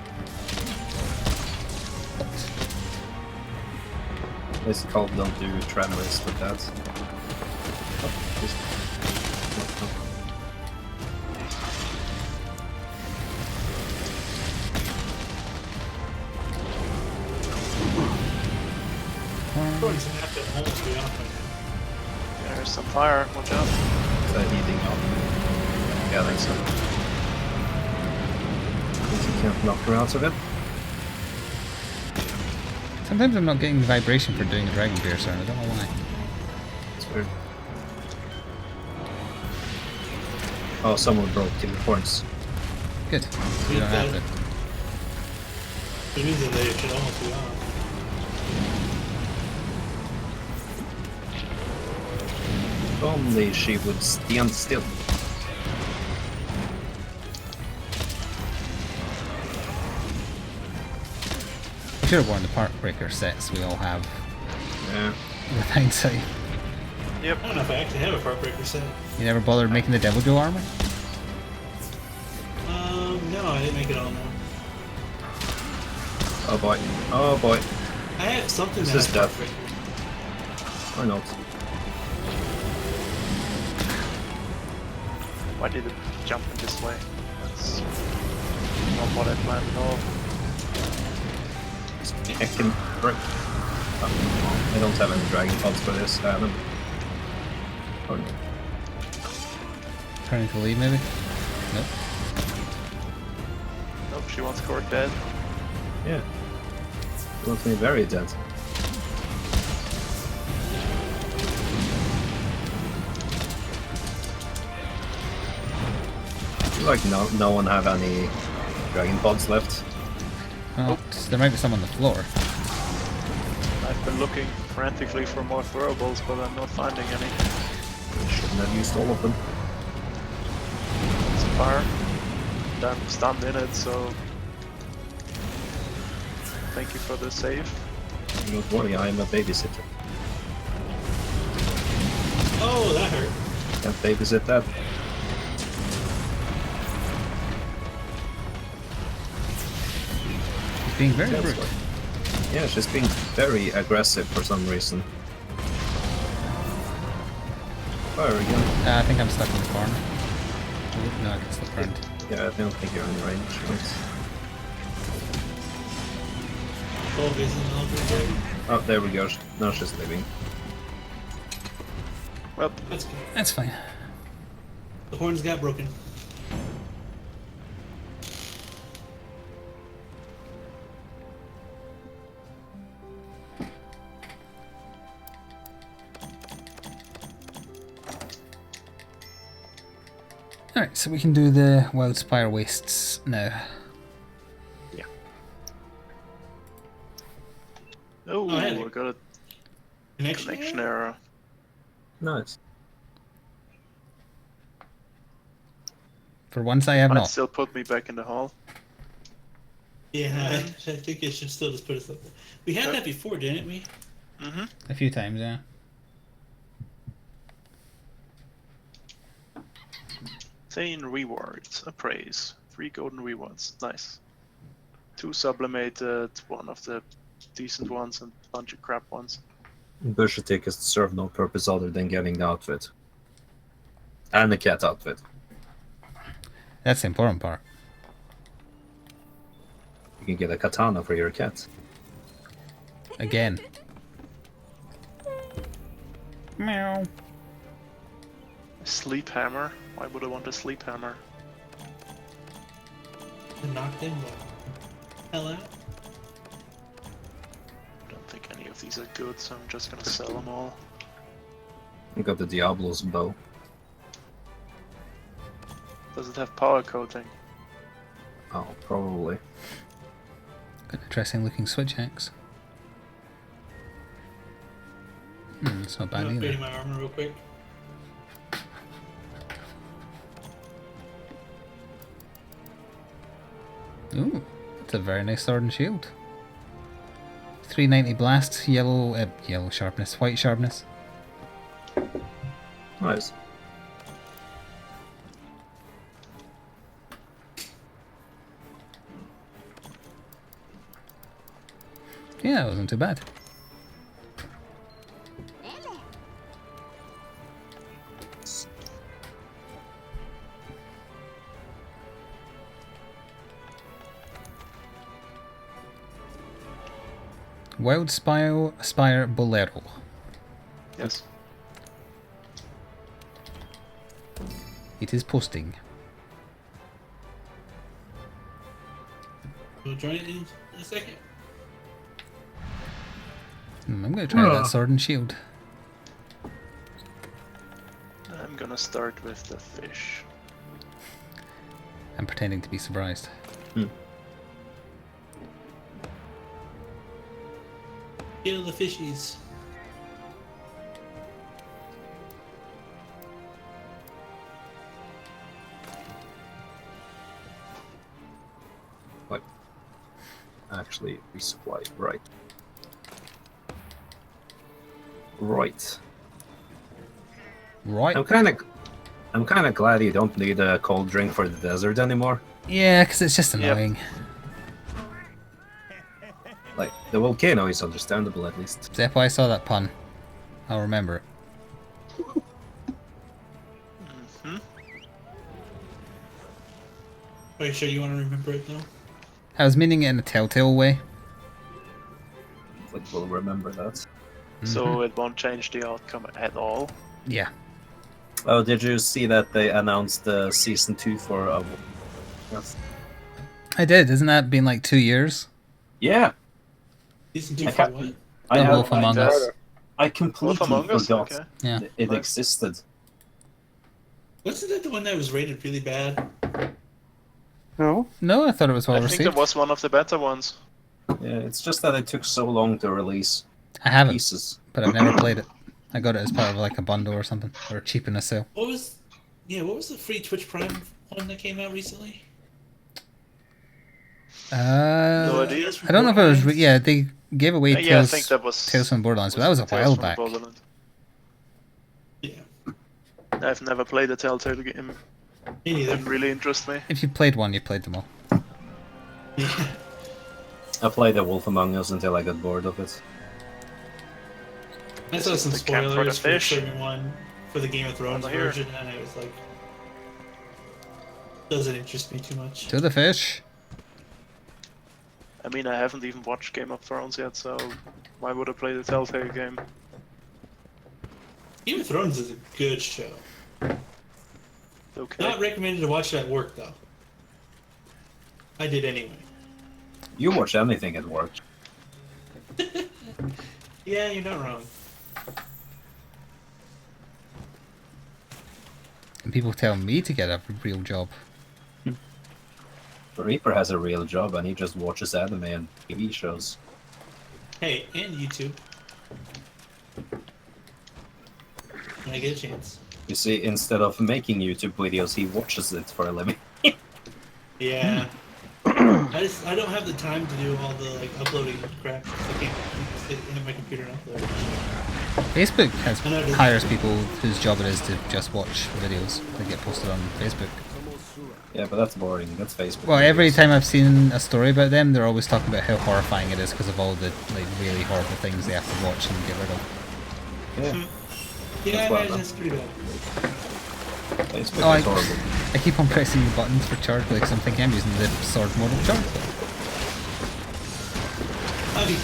This cult don't do tremors with that. Oh, just... Gordon's gonna have to almost be off by now. There's some fire, watch out. Is that heating up? Yeah, I think so. Think you can't knock her out of it? Sometimes I'm not getting the vibration for doing a Dragon Piercer, and I don't know why. It's weird. Oh, someone broke in the horns. Good. We don't have to. It means that they should almost be off. If only she would stand still. should have worn the park breaker sets we all have Yeah. with hindsight. Yep. I don't know if I actually have a part breaker set. You never bothered making the Devil Joe armor? No, I didn't make it all now. Oh boy. Oh boy. I have something This that is has part death. breaker. Or not. Why did it jump in this way? That's not what I planned at all. Heckin' frick. Oh, I don't have any dragon pods for this, Adam. Oh no. Turning to leave, maybe? Nope. Nope, she wants Cork dead. Yeah. He wants me very dead. I feel like no one have any dragon pods left. Oh, there might be some on the floor. I've been looking frantically for more throwables, but I'm not finding any. Shouldn't have used all of them. It's a fire. And I'm stunned in it, so thank you for the save. Don't worry, I am a babysitter. Oh, that hurt. Can't babysit that. He's being very That's rude. why. Yeah, she's being very aggressive for some reason. Fire again. I think I'm stuck in the corner. Oh, no, I can slip around. Yeah, I don't think you're in range. Right? Oh, is an elevator. Oh, there we go. Now she's leaving. Well, That's good. That's fine. The horns got broken. Alright, so we can do the Wildspire Wastes now. oh, hey. I got a connection error. Nice. For once I have Might not. still put me back in the hall. Yeah, I think it should still just put us up there. We had that before, didn't we? Mm-hmm. A few times, yeah. Saying rewards, appraise, 3 golden rewards, nice. 2 sublimated, 1 of the decent ones and a bunch of crap ones. Bushy tickets serve no purpose other than getting the outfit. And the cat outfit. That's the important part. You can get a katana for your cat. Again. Meow. A sleep hammer? Why would I want a sleep hammer? To knock them the hell out. I don't think any of these are good, so I'm just gonna sell them all. You got the Diablo's bow. Does it have power coating? Oh, probably. Got an interesting looking switch axe. It's not bad I'm upgrading either. my armor real quick. Ooh, that's a very nice sword and shield. 390 blast, yellow sharpness, white sharpness. Nice. Yeah, it wasn't too bad. Spire Bolero. Yes. It is posting. We'll join it in a second. I'm gonna try that sword and shield. I'm gonna start with the fish. I'm pretending to be surprised. Kill the fishies. What? actually resupply. Right. Right. Right. I'm kind of glad you don't need a cold drink for the desert anymore. Yeah, because it's just Yep. annoying. Like the volcano is understandable at least. Except I saw that pun. I'll remember it. Hmm. Are you sure you want to remember it though? I was meaning it in a telltale way. Like we'll remember that. So it won't change the outcome at all. Yeah. Oh, did you see that they announced the season 2 for? Yes. I did. Isn't that been like 2 years? Yeah, Season 2 I for can't- what? I The have. Wolf Among Us. I completely Wolf Among Us? forgot Okay. Yeah. it Nice. existed. Wasn't that the one that was rated really bad? No? No, I thought it was well I think received. that was one of the better ones. Yeah, it's just that it took so long to release I haven't, pieces. but I've never played it. I got it as part of like a bundle or something, or cheap in a sale. What was the free Twitch Prime one that came out recently? No idea. I don't know if it was. Yeah, they gave away Yeah, I Tales, think that was Tales from Borderlands, but that was a Tales while from back. Borderlands. Yeah. I've never played a Telltale game. Me neither. Didn't really interest me. If you played one, you played them all. Yeah. I played the Wolf Among Us until I got bored of it. I saw some the camp for the spoilers for the fish. certain one for the Game of Thrones Over here. version, and I was like, doesn't interest me too much. To the fish. I mean, I haven't even watched Game of Thrones yet, so why would I play the Telltale game? Game of Thrones is a good show. Okay. Not recommended to watch it at work though. I did anyway. You watch anything at work. Yeah, you're not wrong. And people tell me to get a real job. The Reaper has a real job and he just watches anime and TV shows. Hey, and YouTube. When I get a chance. You see, instead of making YouTube videos, he watches it for a living. Yeah. I don't have the time to do all the like uploading crap. I can't sit in my computer and upload. Facebook has I know it is. hires people whose job it is to just watch videos that get posted on Facebook. Yeah, but that's boring. That's Facebook. Well, every videos. time I've seen a story about them, they're always talking about how horrifying it is because of all the like really horrible things they have to watch and get rid of. Yeah, Yeah, That's wild, that's pretty bad. Facebook Oh, is horrible. I keep on pressing the buttons for charge because I'm thinking I'm using the sword mode of charge. I mean,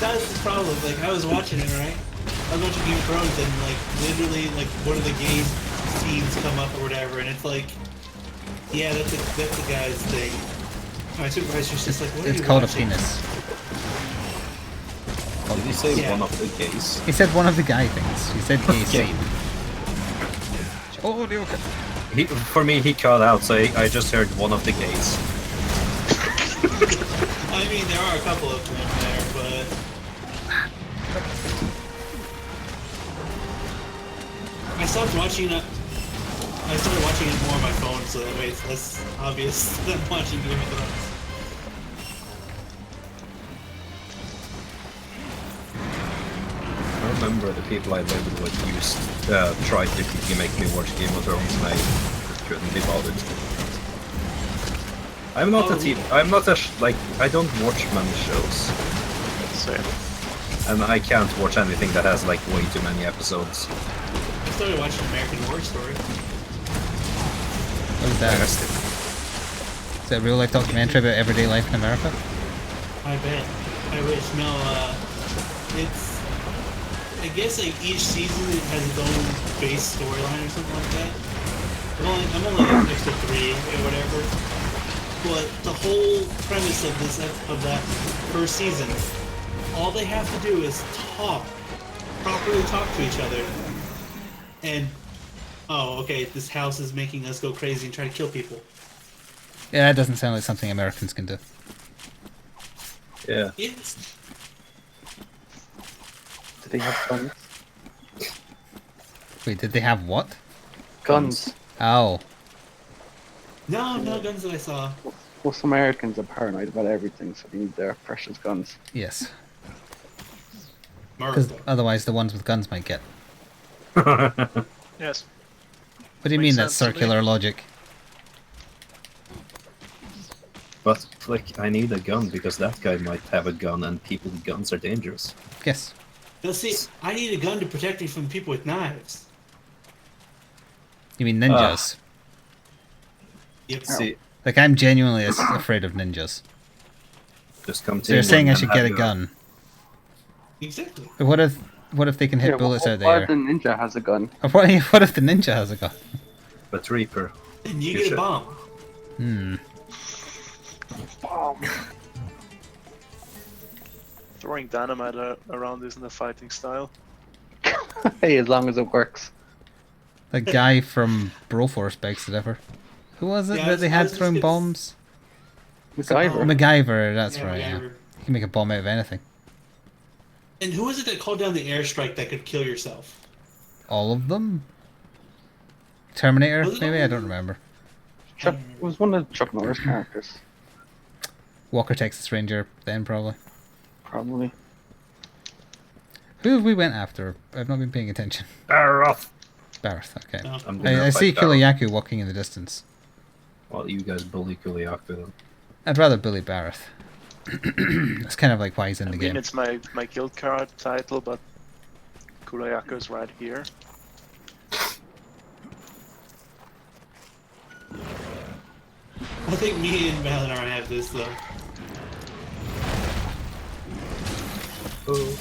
that's the problem. Like, I was watching it, right? I was watching Game of Thrones, and like, literally, like, one of the gay scenes come up or whatever, and it's like, yeah, that's a guy's thing. My supervisor's just like, what are It's you called a watching? penis. Did he say Yeah. one of the gays? He said one of the guy things. He said gay Okay. scene. Oh, okay. For me, he cut out, so I just heard one of the gays. I mean, there are a couple of them there, but I stopped watching it. I started watching it more on my phone, so that way it's less obvious than watching Game of Thrones. I remember the people I lived with tried to make me watch Game of Thrones, and I couldn't be bothered. I'm not a TV. I'm not a I don't watch many shows, Same. and I can't watch anything that has like way too many episodes. I started watching American Horror Story. What is that? Is that a real life documentary about everyday life in America? I bet. I wish. No, it's. I guess like each season it has its own base storyline or something like that. I'm only on episode 3 or whatever. But the whole premise of that first season, all they have to do is properly talk to each other, and oh, okay, this house is making us go crazy and try to kill people. Yeah, that doesn't sound like something Americans can do. Yeah. It's Do they have guns? Wait, did they have what? Guns. Oh. no guns that I saw. Most Americans are paranoid about everything, so they need their precious guns. Yes. Because America. otherwise the ones with guns might get. Yes. What do you Makes mean that's sense to me. circular logic? But Flik, I need a gun because that guy might have a gun, and people with guns are dangerous. Yes. Now see, I need a gun to protect me from people with knives. You mean ninjas? Yep. See, Like, I'm genuinely afraid of ninjas. just come to So you're saying I England should and get a have gun? Exactly. But what if they can hit bullets out What there? if the ninja has a gun? Or what if the ninja has a gun? But Reaper, And you You get should. a bomb. Hmm. Throwing dynamite around isn't a fighting style. Hey, as long as it works. That guy from Broforce begs to differ. Who was it Yeah, I that was- they I had was just throwing gonna- bombs? MacGyver. MacGyver, that's Yeah, right. Yeah. MacGyver. You can make a bomb out of anything. And who was it that called down the airstrike that could kill yourself? All of them? Terminator, Was it maybe? all I of don't them? remember. Chuck, it was one of Chuck Norris characters, Walker, Texas Ranger, then probably. probably. Who have we went after? I've not been paying attention. Barroth. Barth, okay. No. I'm gonna I fight see Barroth. Kuliyaku walking in the distance. Well, you guys bully Kuliaku then. I'd rather bully Barth. That's kind of like why he's in I the mean, game. it's my guild card title, but Kurayako's right here. I think me and Valinor have this though. Oh,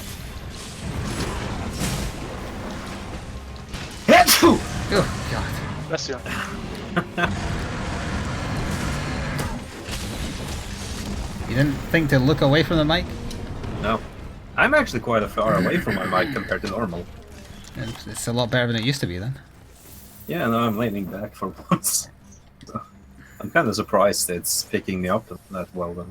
God. Bless you. You didn't think to look away from the mic? No. I'm actually quite a far away from my mic compared to normal. It's a lot better than it used to be then. Yeah, no, I'm leaning back for once. So, I'm kind of surprised it's picking me up that well then.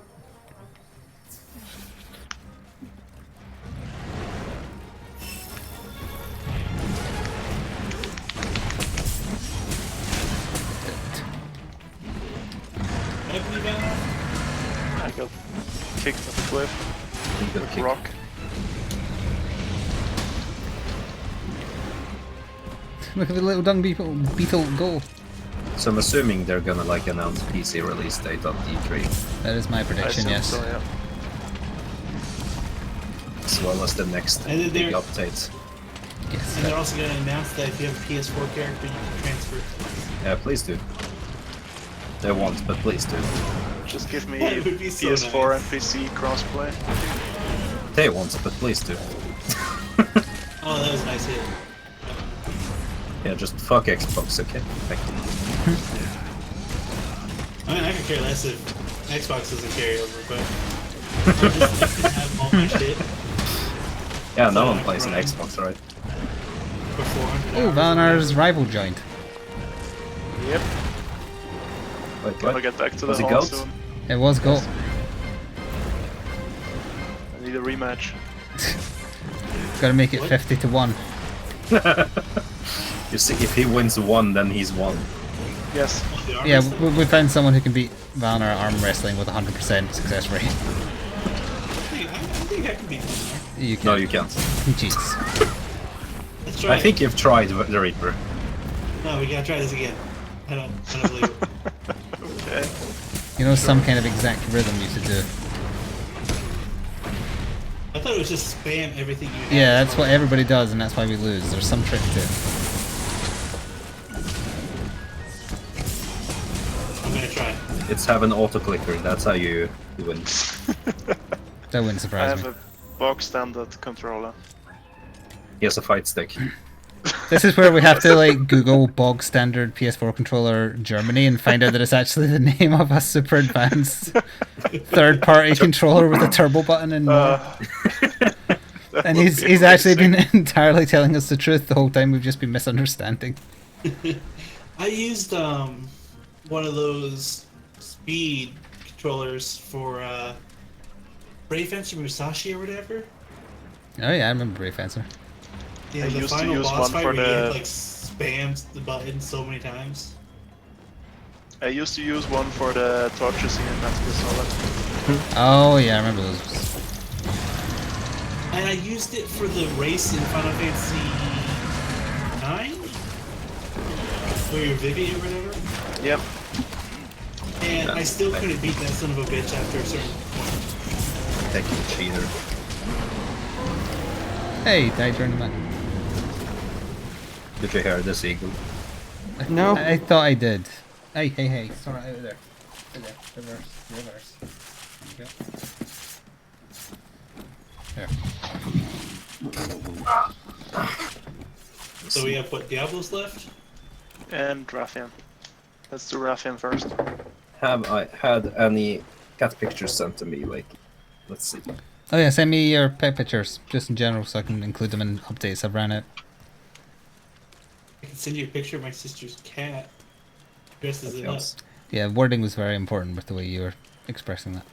Have me, Valinor? I got kicked off the cliff I'm gonna with kick- rock. Look at the little dung beetle go. So I'm assuming they're gonna like announce PC release date on D3, That is my I prediction, assume yes. so, yeah. as well as the next And then big there- update. Yes. And they're also going to announce that if you have a PS4 character, you can transfer it. Yeah, please do. They won't, but please do. Just give me That would be so PS4 nice. and PC crossplay. They won't, but please do. Oh, that was a nice hit. Yeah, just fuck Xbox, okay? Thank you. I mean, I could care less if Xbox doesn't carry over, but I just have all my shit Yeah, no one plays an Xbox, right? for 400 Oh, hours. Valinar's rival joined. Yep. Wait, Gonna what? get back to Was the it hall Goat? soon. It was goal. I need a rematch. Gotta make it What? 50 to 1. You see, if he wins one, then he's won. Yes. Oh, the arm Yeah, wrestling? we found someone who can beat Valinor at arm wrestling with 100% success rate. I think I can beat him there. You can. No, you can't. He cheats. Let's try I think you've tried the Reaper. it. No, we gotta try this again. I don't believe it. Okay. You know some kind of exact rhythm you should do. I thought it was just spam everything you had. Yeah, that's what everybody does, and that's why we lose. There's some trick to it. I'm gonna try. It's have an auto clicker. That's how you win. That wouldn't I surprise have me. a bog standard controller. He has a fight stick. This is where we have to like Google bog standard PS4 controller Germany and find out that it's actually the name of a super advanced third-party controller with a turbo button and more. And he's actually been entirely telling us the truth the whole time. We've just been misunderstanding. I used one of those speed controllers for Brave Fencer Musashi or whatever. Oh yeah, I remember Brave Fencer. Yeah, I the used to final use boss one fight for where you had the- like spammed the button so many times. I I used to use one for the torture scene in Metal Gear Solid. Oh yeah, I remember those. And I used it for the race in Final Fantasy IX? Where you're Vivi or whatever? Yep. And I still couldn't beat that son of a bitch after a certain point. Thank you, cheater. Hey, died during the match. Did you hear the seagull? No. I thought I did. Hey, sort it out there. There, reverse. There you go. There. So we have what, Diablos left? And Rathian. Let's do Rathian first. Have I had any cat pictures sent to me lately? Let's see. Oh yeah, send me your pet pictures, just in general, so I can include them in updates I've ran out. I can send you a picture of my sister's cat. Dresses it up. Else. Yeah, wording was very important with the way you were expressing that.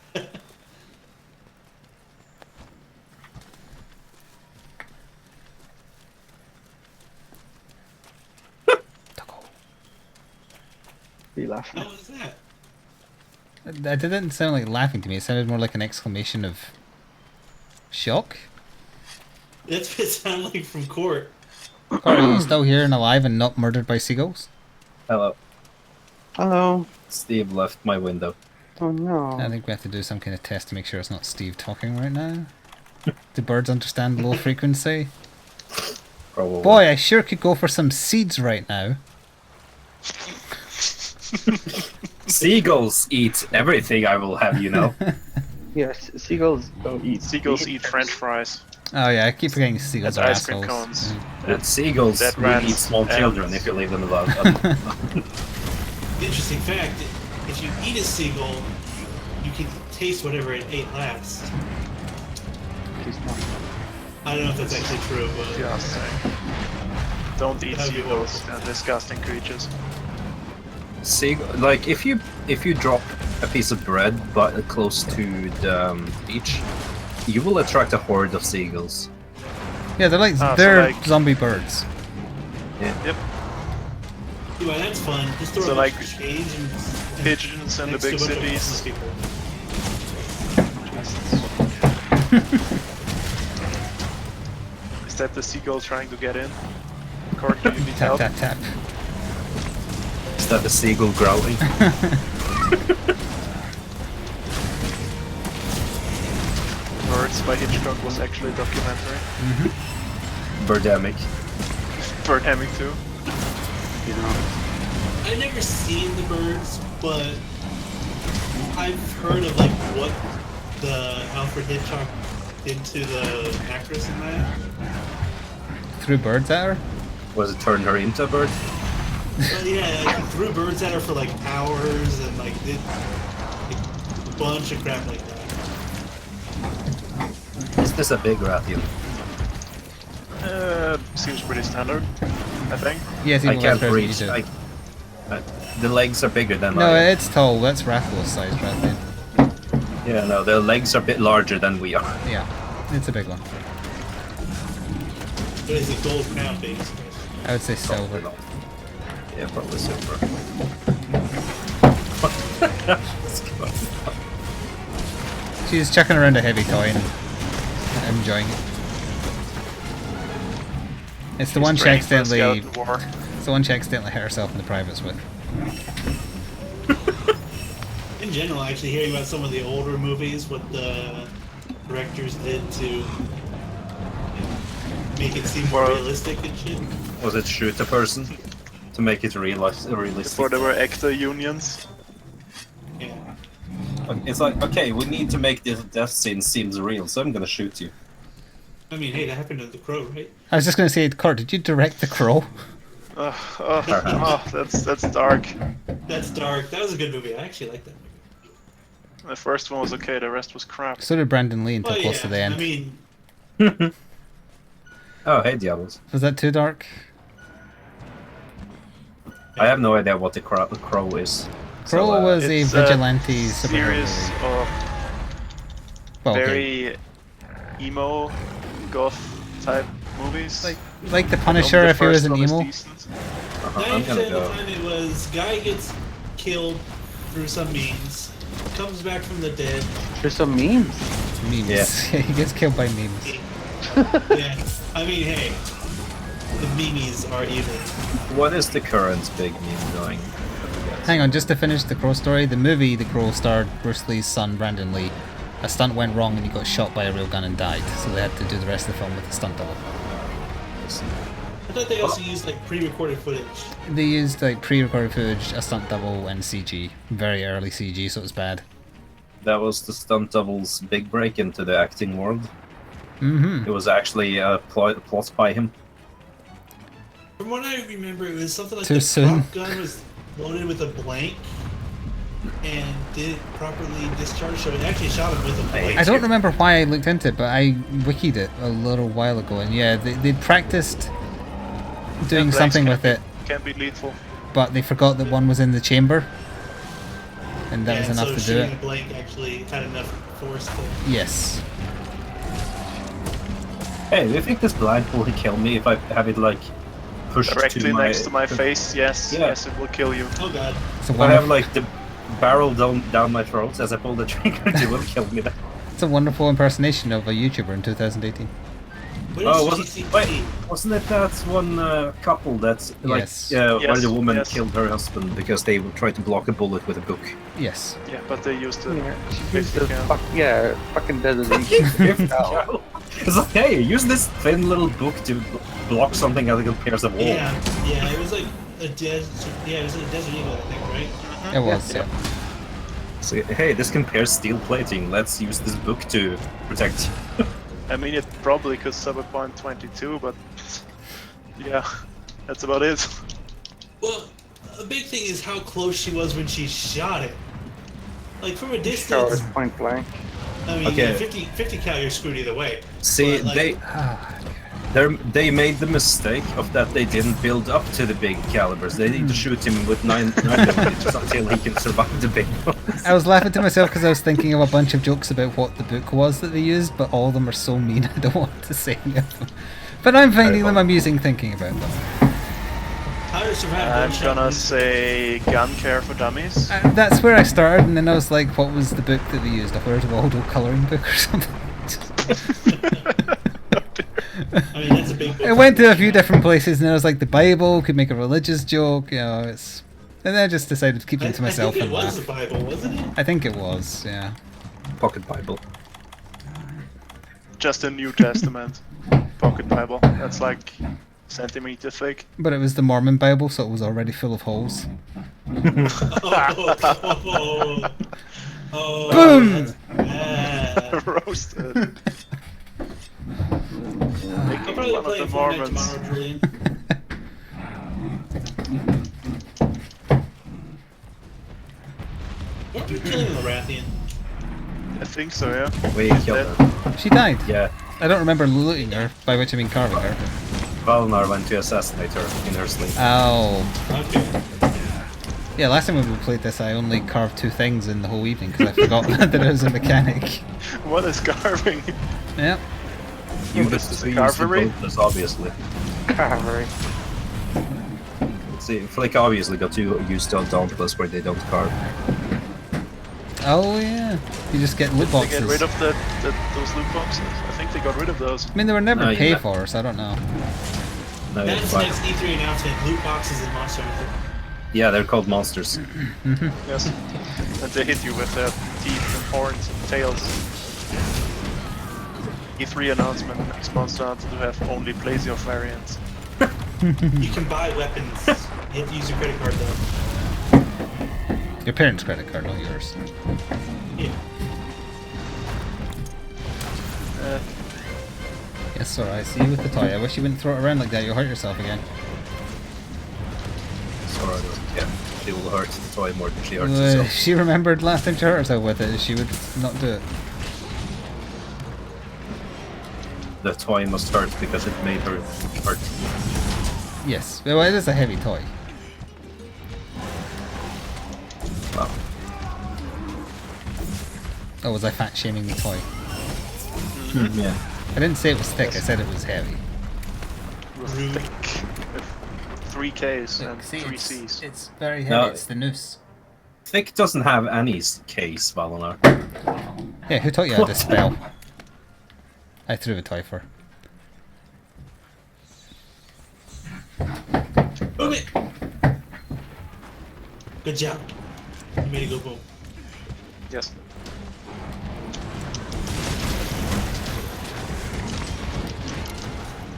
Be laughing. How was that? That didn't sound like laughing to me, it sounded more like an exclamation of shock. That's what it sounded like from court. Are you still here and alive and not murdered by seagulls? Hello. Hello. Steve left my window. Oh no. I think we have to do some kind of test to make sure it's not Steve talking right now. Do birds understand low frequency? Probably. Boy, I sure could go for some seeds right now. Seagulls eat everything, I will have you know. Yes, seagulls don't eat. Seagulls eat French fries. Oh yeah, I keep forgetting seagulls And are ice cream assholes. cones. And seagulls Dead will rats eat small and- children if you leave them alone. Interesting fact, if you eat a seagull, you can taste whatever it ate last. Please no. I don't know if that's actually true, but Disgusting. Don't eat That'd be seagulls. horrible. They're disgusting creatures. Like if you drop a piece of bread but close to the beach, you will attract a horde of seagulls. Yeah, they're like Ah, so they're like- zombie birds. Yep. yeah, that's fun. Just throw So a like bunch of change and Pigeons in the next to big a bunch of cities. homeless people. Is that the seagull trying to get in? Court, do you need Tap help? tap tap. Is that the seagull growling? Birds by Hitchcock was actually a documentary. Birdemic. Birdemic too. You know. I've never seen the birds, but I've heard of like what the Alfred Hitchcock did to the actress in that. Threw birds at her? Was it turned her into a bird? But yeah, like, he threw birds at her for like hours and like did like, a bunch of crap like that. Is this a big Rathian? Seems pretty standard, I think. Yes, I even can't less person reach. you do. The legs are bigger than No, I am. it's tall. That's Rathal's size, Rathian. Yeah, no, the legs are a bit larger than we are. Yeah, it's a big one. But it's a gold crown base. I would say Probably silver. not. Yeah, probably silver. What's going on? She's chucking around a heavy toy and enjoying it. It's the one she Training for a accidentally. skeleton war. It's the one she accidentally hit herself in the privates with. In general, actually hearing about some of the older movies, what the directors did to make it seem more Well- realistic and shit. Was it shoot a person to make it realistic? Before there were actor unions. Yeah. It's like, okay, we need to make this death scene seems real, so I'm gonna shoot you. I mean, hey, that happened to The Crow, right? I was just going to say, Kurt, did you direct The Crow? That's dark. That's dark. That was a good movie. I actually like that movie. The first one was okay, the rest was crap. So did Brandon Lee until Well, close to the end. I mean, Oh, hey, Diablos. Was that too dark? I have no idea what the crow is. Crow So, was a It's vigilante a superhero series movie. of Well, okay. very emo, goth type movies. Like the Punisher The if he was first an one is emo. decent. I'm 90% gonna of the go. time it was guy gets killed through some means, comes back from the dead. There's some memes. Memes. Yeah. He gets killed by memes. Yeah, I mean, hey, the memes are evil. What is the current big meme going? Hang on, just to finish the Crow story, the movie The Crow starred Bruce Lee's son, Brandon Lee. A stunt went wrong and he got shot by a real gun and died, so they had to do the rest of the film with a stunt double. I thought they also used like pre-recorded footage. They used like pre-recorded footage, a stunt double, and CG. Very early CG, so it was bad. That was the stunt double's big break into the acting world. Mm-hmm. It was actually a plot by him. From what I remember, it was something like Too the soon. prop gun was loaded with a blank and didn't properly discharge, so it actually shot him with a blank. I don't remember why I looked into it, but I wikied it a little while ago, and yeah, they'd practiced doing blanks something with it, Can be lethal. but they forgot that one was in the chamber, and that Yeah, was enough so to do shooting it. a blank actually had enough force to... Yes. Hey, do you think this blank will kill me if I have it like pushed Directly to my... next to my face, yes. Yeah. Yes, it will kill you. Oh god. It's a, If I have wonderful, like the barrel down my throat as I pull the trigger, it will kill me. it's a wonderful impersonation of a YouTuber in 2018. What Oh, is wasn't, CCP? wait, wasn't it that one couple that's like Yes. where Yes, the woman yes. killed her husband because they tried to block a bullet with a book? Yes. Yeah, but they used the Yeah, she 50 used the cal. fucking desert eagle. It's like, hey, use this thin little book to block something that compares a wall. Yeah, it was like a desert... Yeah, it was a desert eagle, I think, right? It was, yeah. So, hey, this compares steel plating. Let's use this book to protect. I mean, it probably could sub a point 22, but yeah, that's about it. Well, a big thing is how close she was when she shot it. Like, from a Sure, distance, it's point blank. I mean, Okay. 50 cal, you're screwed either way. See, But, like, they made the mistake of that they didn't build up to the big calibers. They need to shoot him with 9mm until he can survive the big ones. I was laughing to myself because I was thinking of a bunch of jokes about what the book was that they used, but all of them are so mean I don't want to say any of them. But I'm finding them amusing thinking about them. how to survive I'm gunshot gonna wounds. say Gun Care for Dummies. That's where I started, and then I was like, what was the book that they used? A Where's Waldo colouring book or something? I mean, that's a big book. I went to a few different places, and I was like, the Bible could make a religious joke, you know, it's... And then I just decided to keep it to myself I think and it was laugh. the Bible, wasn't it? I think it was, yeah. Pocket Bible. Just a New Testament pocket Bible. That's like centimeter thick. But it was the Mormon Bible, so it was already full of holes. Oh, Boom! that's bad. Roasted. I'll Making probably one play of the Fortnite Mormons. tomorrow, Julian. Weren't you killing a Lorathian? I think so, yeah. We He's killed dead. her. She died. Yeah, I don't remember looting her, by which I mean carving her. Valnar went to assassinate her in her sleep. Oh. Okay. Yeah, last time when we played this, I only carved 2 things in the whole evening because I forgot that it was a mechanic. What is carving? Yep. You this used is to a use the carvery? bonus, obviously. Cavalry. See, Flik obviously got to use the Dauntless where they don't carve. Oh yeah. You just get loot They boxes. get rid of those loot boxes. I think they got rid of those. I mean, they were never No, paid yeah. for, so I don't know. No, That's it's the fine. next E3 announcement. Loot boxes and Monster Hunter. Yeah, they're called monsters. Yes. And they hit you with their teeth and horns and tails. E3 announcement next Monster Hunter to have only Plazioff variants. You can buy weapons. You have to use your credit card though. Your parents' credit card, not yours. Yeah. Yes, sir, I see you with the toy. I wish you wouldn't throw it around like that, you'll hurt yourself again. Sora doesn't care. She will hurt the toy more than she hurts If herself. she remembered last time she hurt herself with it, she would not do it. The toy must hurt because it made her hurt. Yes, well, it is a heavy toy. Wow. Oh, was I fat shaming the toy? Yeah. I didn't say it was thick, I said it was heavy. Rude. Thick. With 3 Ks and 3 Cs. It's very heavy, No. it's the noose. Flik doesn't have any case, Valonar. Yeah, who taught you how to spell? I threw a toy for. Move it! Good job. You made it go boom. Yes.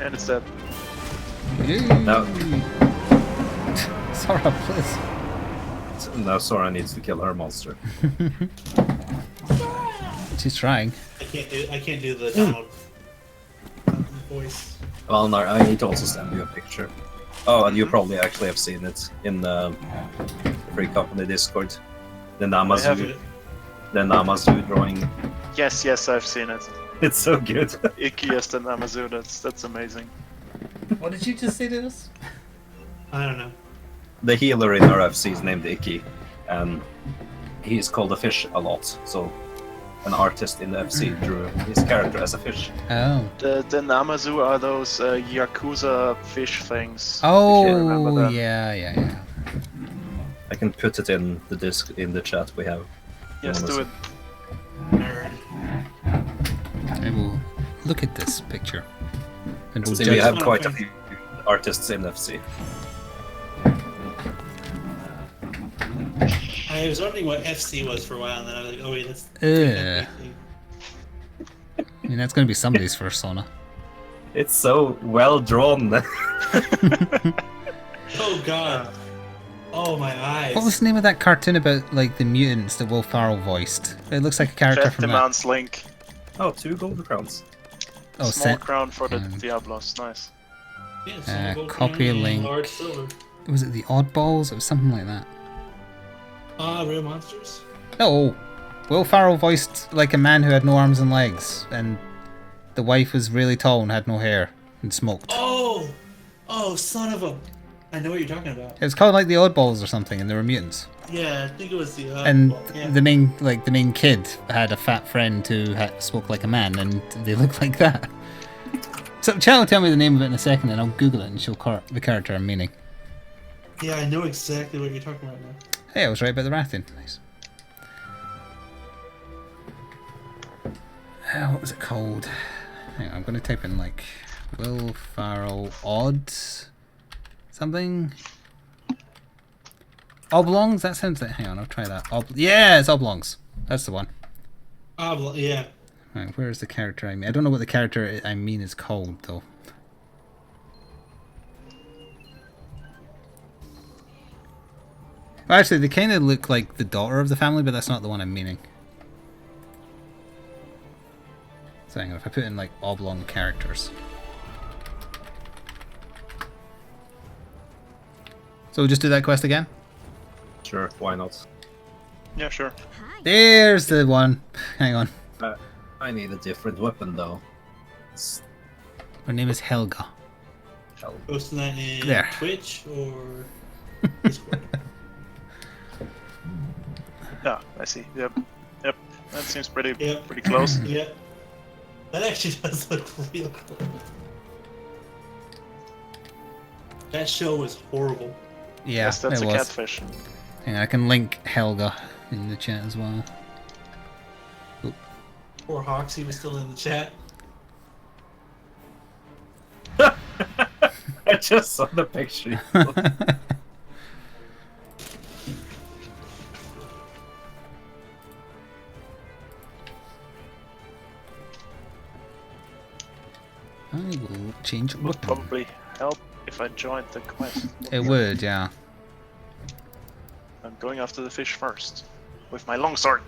And it's dead. No. Sora, please. Now Sora needs to kill her monster. She's trying. I can't do the Donald voice. Valonar, I need to also send you a picture. Oh, and you probably actually have seen it in the Free Company Discord. The I have Namazu, it. the Namazu drawing. Yes, yes, I've seen it. It's so good. Icky as the Namazu, that's amazing. What did you just say to us? I don't know. The healer in our FC is named Icky, and he's called a fish a lot. So, an artist in the FC drew his character as a fish. Oh. The Namazu are those Yakuza fish things. if you remember Oh, them. yeah. I can put it in the disc in the chat we have. Yes, do it. Nerd. I will look at this picture. And we'll See, we judge. have quite a few artists in FC. I was wondering what FC was for a while, and then I was like, oh wait, that's. I mean, that's going to be somebody's persona. It's so well drawn. Oh god. Oh my eyes. What was the name of that cartoon about, like, the mutants that Will Ferrell voiced? It looks like a character Jeff from that. demands Link. Oh, 2 golden crowns. Oh, Small crown for the um, Diablos. Nice. Yeah, so gold copy crown and link. large silver. Was it the Oddballs? It was something like that. Real monsters? No! Will Ferrell voiced, like, a man who had no arms and legs, and the wife was really tall and had no hair, and smoked. Oh! Oh, son of a. I know what you're talking about. It was called, like, the Oddballs or something, and they were mutants. Yeah, I think it was the. And well, yeah. the main kid had a fat friend who spoke like a man, and they looked like that. So Chat will tell me the name of it in a second, and I'll Google it, and she'll the character I'm meaning. Yeah, I know exactly what you're talking about now. Hey, I was right about the Rathian. Nice. What was it called? Hang on, I'm going to type in, like, Will Ferrell odd something. Oblongs? That sounds like. Hang on, I'll try that. Yeah, it's oblongs. That's the one. Yeah. Right, where is the character I mean? I don't know what the character I mean is called, though. Well, actually, they kind of look like the daughter of the family, but that's not the one I'm meaning. So hang on, if I put in, like, oblong characters. So we'll just do that quest again? Sure, why not? Yeah, sure. There's the one. Hang on. I need a different weapon though. It's Her name is Helga. hell. Posting that in There. Twitch or Discord. Yeah, I see. Yep. That seems pretty Yep. pretty close. Yeah. That actually does look real cool. That show was horrible. Yeah, Yes, that's it a was. catfish. Hang on, I can link Helga in the chat as well. Poor Hoxie was still in the chat. I just saw the picture. I will change Would weapon. probably help if I joined the quest. It would, yeah. I'm going after the fish first with my longsword.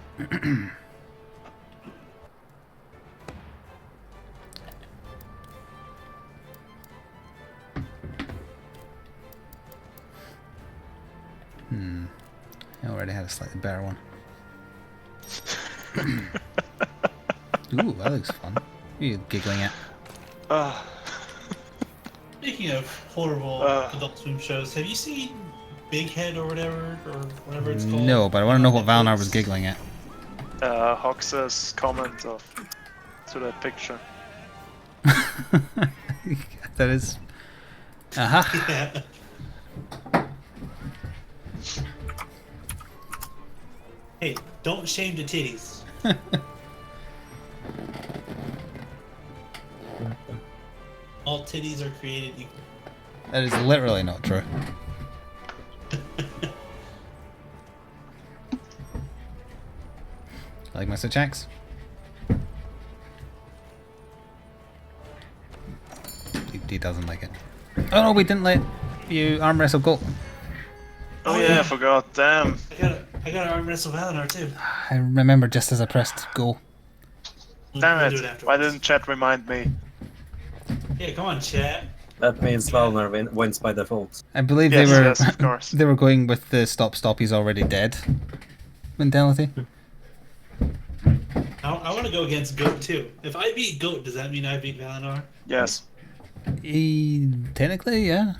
I already had a slightly better one. Ooh, that looks fun. What are you giggling at? Speaking of horrible Adult Swim shows, have you seen Big Head or whatever it's called? No, but I want to know what On Valnar Netflix? was giggling at. Hox's comment to that picture. That is... Aha! Yeah. Hey, don't shame the titties. All titties are created equal. That is literally not true. Like my switch axe? He doesn't like it. Oh no, we didn't let you arm wrestle Goat. Oh yeah, I forgot. Damn. I got to arm wrestle Valinor too. I remember just as I pressed go. Damn We'll do it. Why afterwards. didn't chat remind me? Yeah, come on, chat. That means Valner wins by default. I believe Yes, they were yes, of course. they were going with the stop he's already dead mentality. I want to go against Goat too. If I beat Goat, does that mean I beat Valinor? Yes. Technically, yeah.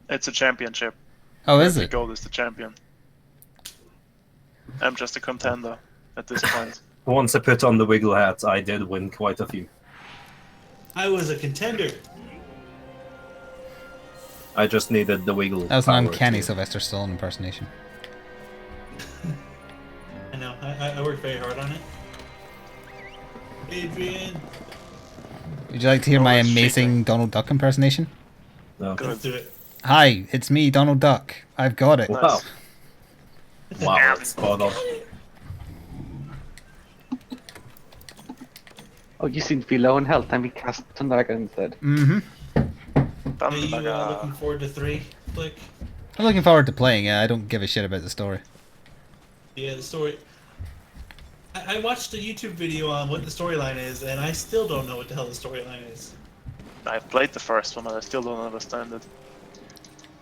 It's a championship. Oh, is Every it? Gold is the champion. I'm just a contender at this point. Once I put on the wiggle hat, I did win quite a few. I was a contender. I just needed the wiggle. That was an power uncanny to- Sylvester Stallone impersonation. I know. I worked very hard on it. Adrian, Would you like to hear Oh, my it's amazing cheating. Donald Duck impersonation? No. Good. let's do it. Hi, it's me, Donald Duck. I've got it. Wow. Nice. Wow, that's spot on. Oh, you seem to be low in health. Time we cast Thundaga instead. Mm-hmm. Are you looking Thundaga. forward to 3, Flik? I'm looking forward to playing it. I don't give a shit about the story. Yeah, the story. I watched a YouTube video on what the storyline is, and I still don't know what the hell the storyline is. I've played the first one and I still don't understand it.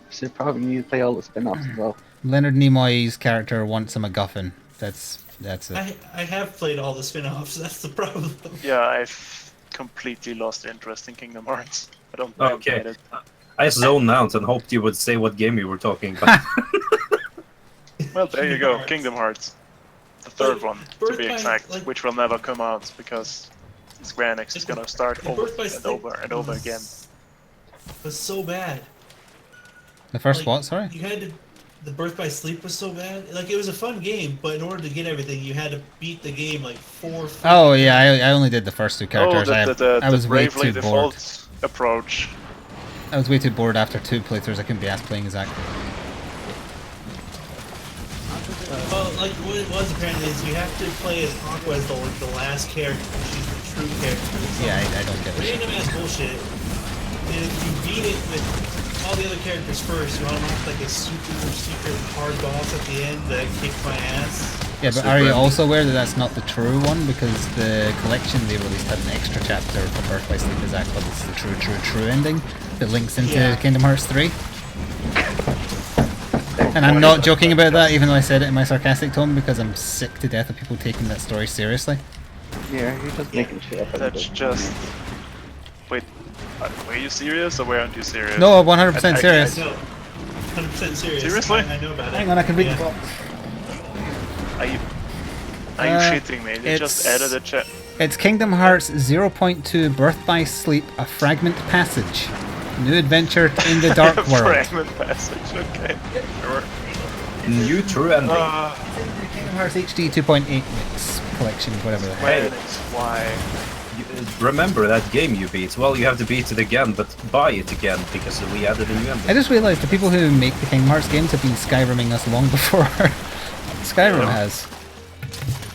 So you probably need to play all the spin-offs as well. Leonard Nimoy's character wants a MacGuffin. That's it. I have played all the spin-offs, that's the problem. Yeah, I've completely lost interest in Kingdom Hearts. I don't know Okay. I zoned out and hoped you would say what game you were talking about. Well, there you go, Hearts. Kingdom Hearts. The third Like, one, to Birth be by- exact, like- which will never come out because Square Enix is gonna start The over Birth by and Sleep over and over again. was so bad. The first Like, what? Sorry. You had to. The Birth by Sleep was so bad. Like, it was a fun game, but in order to get everything, you had to beat the game like 4. Oh yeah, I only did the first two Oh, characters. I was way bravely too bored. default approach. I was way too bored after 2 playthroughs. I couldn't be asked playing exactly. Well, like what it was apparently is you have to play as Aqua as the last character. She's the true character. Yeah, I don't get it. Random ass bullshit. And if you beat it with all the other characters first, you unlock like a super secret hard boss at the end that kicked my ass. Yeah, but are you also aware that that's not the true one? Because the collection they released had an extra chapter for Birth by Sleep is actually it's the true ending that links into Yeah. Kingdom Hearts 3. And I'm not joking about that, even though I said it in my sarcastic tone, because I'm sick to death of people taking that story seriously. Yeah, you're just making shit up. That's just. Wait, were you serious or weren't you serious? No, 100% serious. No, 100% serious. Seriously? I know about it. Hang on, I can read Yeah. the box. Are you shitting me? They just it's- added a chat. It's Kingdom Hearts 0.2 Birth by Sleep, a fragment passage. New adventure in the dark world. Fragment passage, okay. Sure. New true ending. Kingdom Hearts HD 2.8 mix collection, whatever the heck. Square Enix, why? Remember that game you beat? Well, you have to beat it again, but buy it again because we added a new I ending. just realised the people who make the Kingdom Hearts games have been Skyriming us long before Skyrim Yeah. has.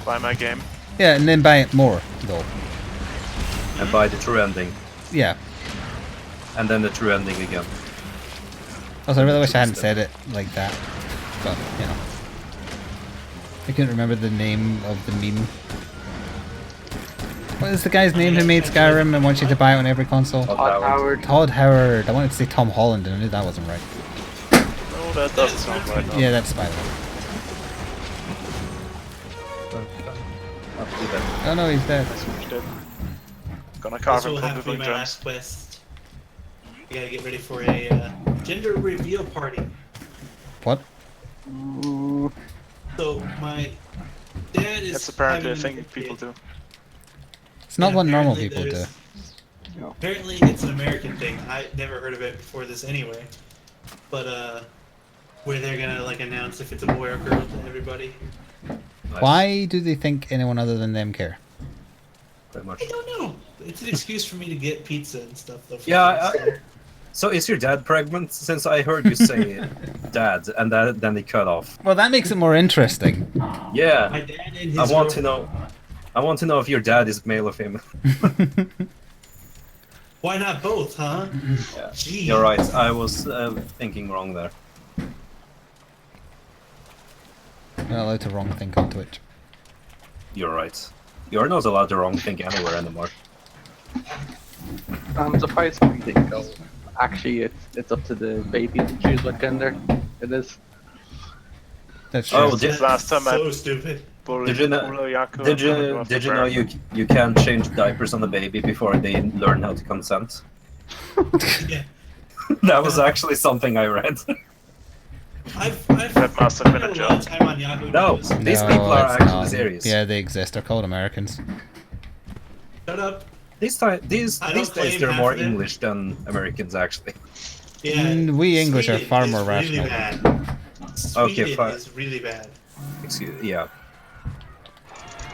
Buy my game. Yeah, and then buy it more, though. And buy the true ending. Yeah. And then the true ending again. Also, I really wish I hadn't said it like that. But, you know. I couldn't remember the name of the meme. What is the guy's name who made Skyrim and wants you to buy it on every console? Todd Howard. Todd Howard. I wanted to say Tom Holland and I knew that wasn't right. No, that doesn't sound right now. Yeah, that's Spider-Man. Not too bad. Oh no, he's dead. I switched it. Gonna carve This him will from have the to be blue my gems. last quest. You gotta get ready for a gender reveal party. What? Ooh, So my dad is. That's apparently a having thing people do. It's not and what normal apparently people do. there's- no. Apparently, it's an American thing. I never heard of it before this anyway. But where they're gonna like announce if it's a boy or girl to everybody. Nice. Why do they think anyone other than them care? Very much. I don't know. It's an excuse for me to get pizza and stuff though. Yeah, So is your dad pregnant? Since I heard you say dad, and then they cut off. Well, that makes it more interesting. My Yeah, dad and his I want to girlfriend. know. I want to know if your dad is male or female. Why not both, huh? Yeah. Jeez. You're right. I was thinking wrong there. You're not allowed to wrong think on Twitch. You're right. You're not allowed to wrong think anywhere anymore. I'm surprised we didn't go. Actually, it's up to the baby to choose what gender it is. That's true. Oh, Since last time So I stupid. bullied Did you know? Ulo Yaku, Did I'm gonna go you after did you Bear. know you can't change diapers on the baby before they learn how to consent? Yeah. That was actually something I read. I've That must have been a spent lot of joke. time on Yahoo No. News. These people are it's actually not. serious. Yeah, they exist. They're called Americans. Shut up. These I days don't claim they're half more of them. English than Americans actually. Yeah. We English are Sweden far is more really rational. Bad. Okay, Sweden fine. is really bad. Yeah.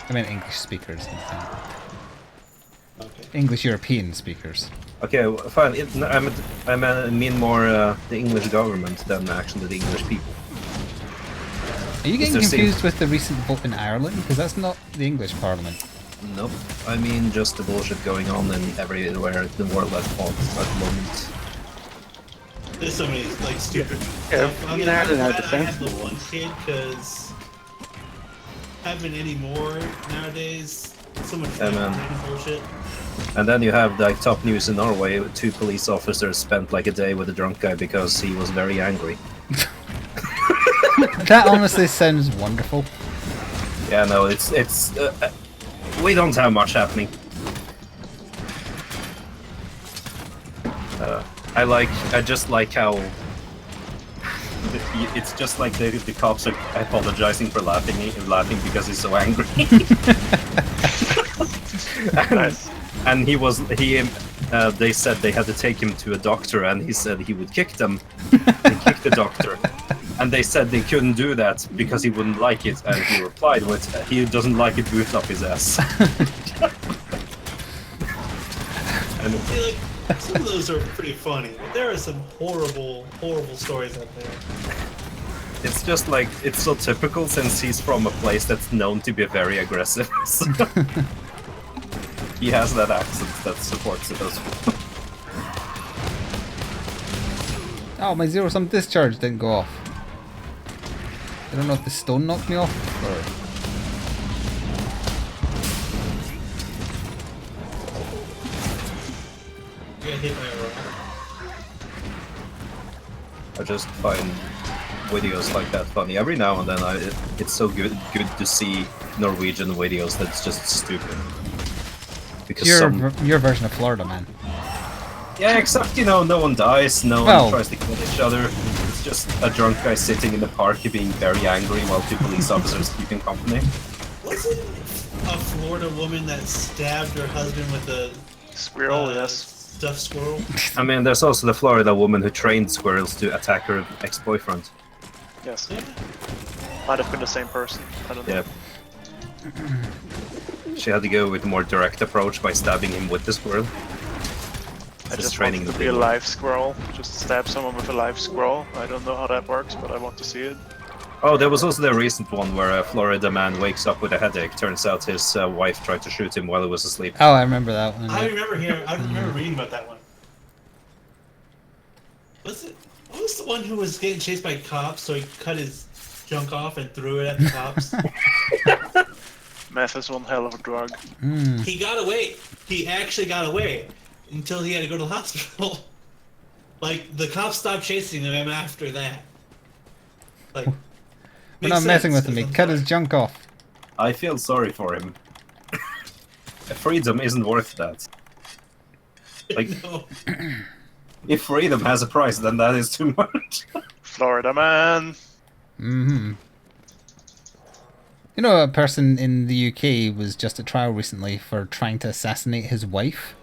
I mean English speakers. Okay. English European speakers. Okay, fine. I mean more the English government than actually the English people. Are you getting there seem- confused with the recent vote in Ireland? Because that's not the English Parliament. Nope. I mean just the bullshit going on in everywhere in the world at the moment. There's so many like stupid. Yeah, stuff. I we mean, had I'm it at glad the I had sensible the one kid because having any more nowadays, so much Yeah, man. random bullshit. And then you have like top news in Norway. 2 police officers spent like a day with a drunk guy because he was very angry. That honestly sounds wonderful. Yeah, no, we don't have much happening. I just like how it's just like the cops are apologizing for laughing because he's so angry. Nice. And they said they had to take him to a doctor, and he said he would kick them. He kicked the doctor, and they said they couldn't do that because he wouldn't like it. And he replied with, "He doesn't like it boot up his ass." And See, like some of those are pretty funny, but there are some horrible, horrible stories out there. it's just like it's so typical since he's from a place that's known to be very aggressive. So he has that accent that supports it as well. Oh, my zero-sum discharge didn't go off. I don't know if the stone knocked me off or... You got hit by a rock. I just find videos like that funny. Every now and then, it's so good to see Norwegian videos that's just stupid. Because Your version of Florida, man. yeah, except no one dies, no Well- one tries to kill each other. It's just a drunk guy sitting in the park being very angry while 2 police officers keep him company. Wasn't a Florida woman that stabbed her husband with a Squirrel, yes. stuffed squirrel? I mean, there's also the Florida woman who trained squirrels to attack her ex-boyfriend. Yes. Yeah. Might have been the same person. I don't know. Yeah. She had to go with a more direct approach by stabbing him with the squirrel. I just training wanted to the be a thing. live squirrel. Just stab someone with a live squirrel. I don't know how that works, but I want to see it. Oh, there was also the recent one where a Florida man wakes up with a headache. Turns out his wife tried to shoot him while he was asleep. Oh, I remember that one. I yeah. remember reading about that one. What was the one who was getting chased by cops, so he cut his junk off and threw it at the cops? Meth is one hell of a drug. Mm. He got away. He actually got away until he had to go to the hospital. Like, the cops stopped chasing him after that. Like, We're makes not messing sense, with him. He 'cause cut I'm his junk off. I feel sorry for him. Freedom isn't worth that. Like- no. If freedom has a price, then that is too much. Florida man. Hmm. You know, a person in the UK was just at trial recently for trying to assassinate his wife.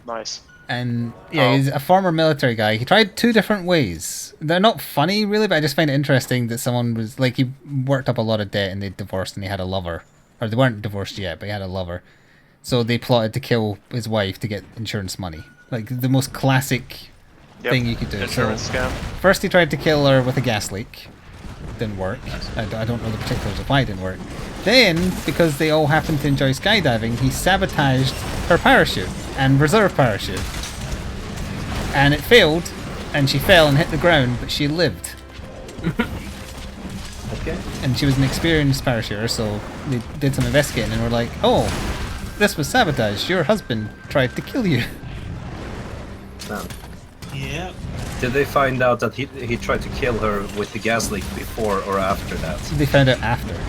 Nice. And yeah, Oh. he's a former military guy. He tried 2 different ways. They're not funny really, but I just find it interesting that someone was like, he worked up a lot of debt and they divorced and he had a lover. Or they weren't divorced yet, but he had a lover. So they plotted to kill his wife to get insurance money. Like the most classic thing you could do. Insurance scam. First he tried to kill her with a gas leak. Didn't work. I don't know the particulars of why it didn't work. Then, because they all happened to enjoy skydiving, he sabotaged her parachute and reserve parachute. And it failed, and she fell and hit the ground, but she lived. Okay. And she was an experienced parachuter, so they did some investigating and were like, oh, this was sabotage. Your husband tried to kill you. No. Yeah. Did they find out that he tried to kill her with the gas leak before or after that? They found out after.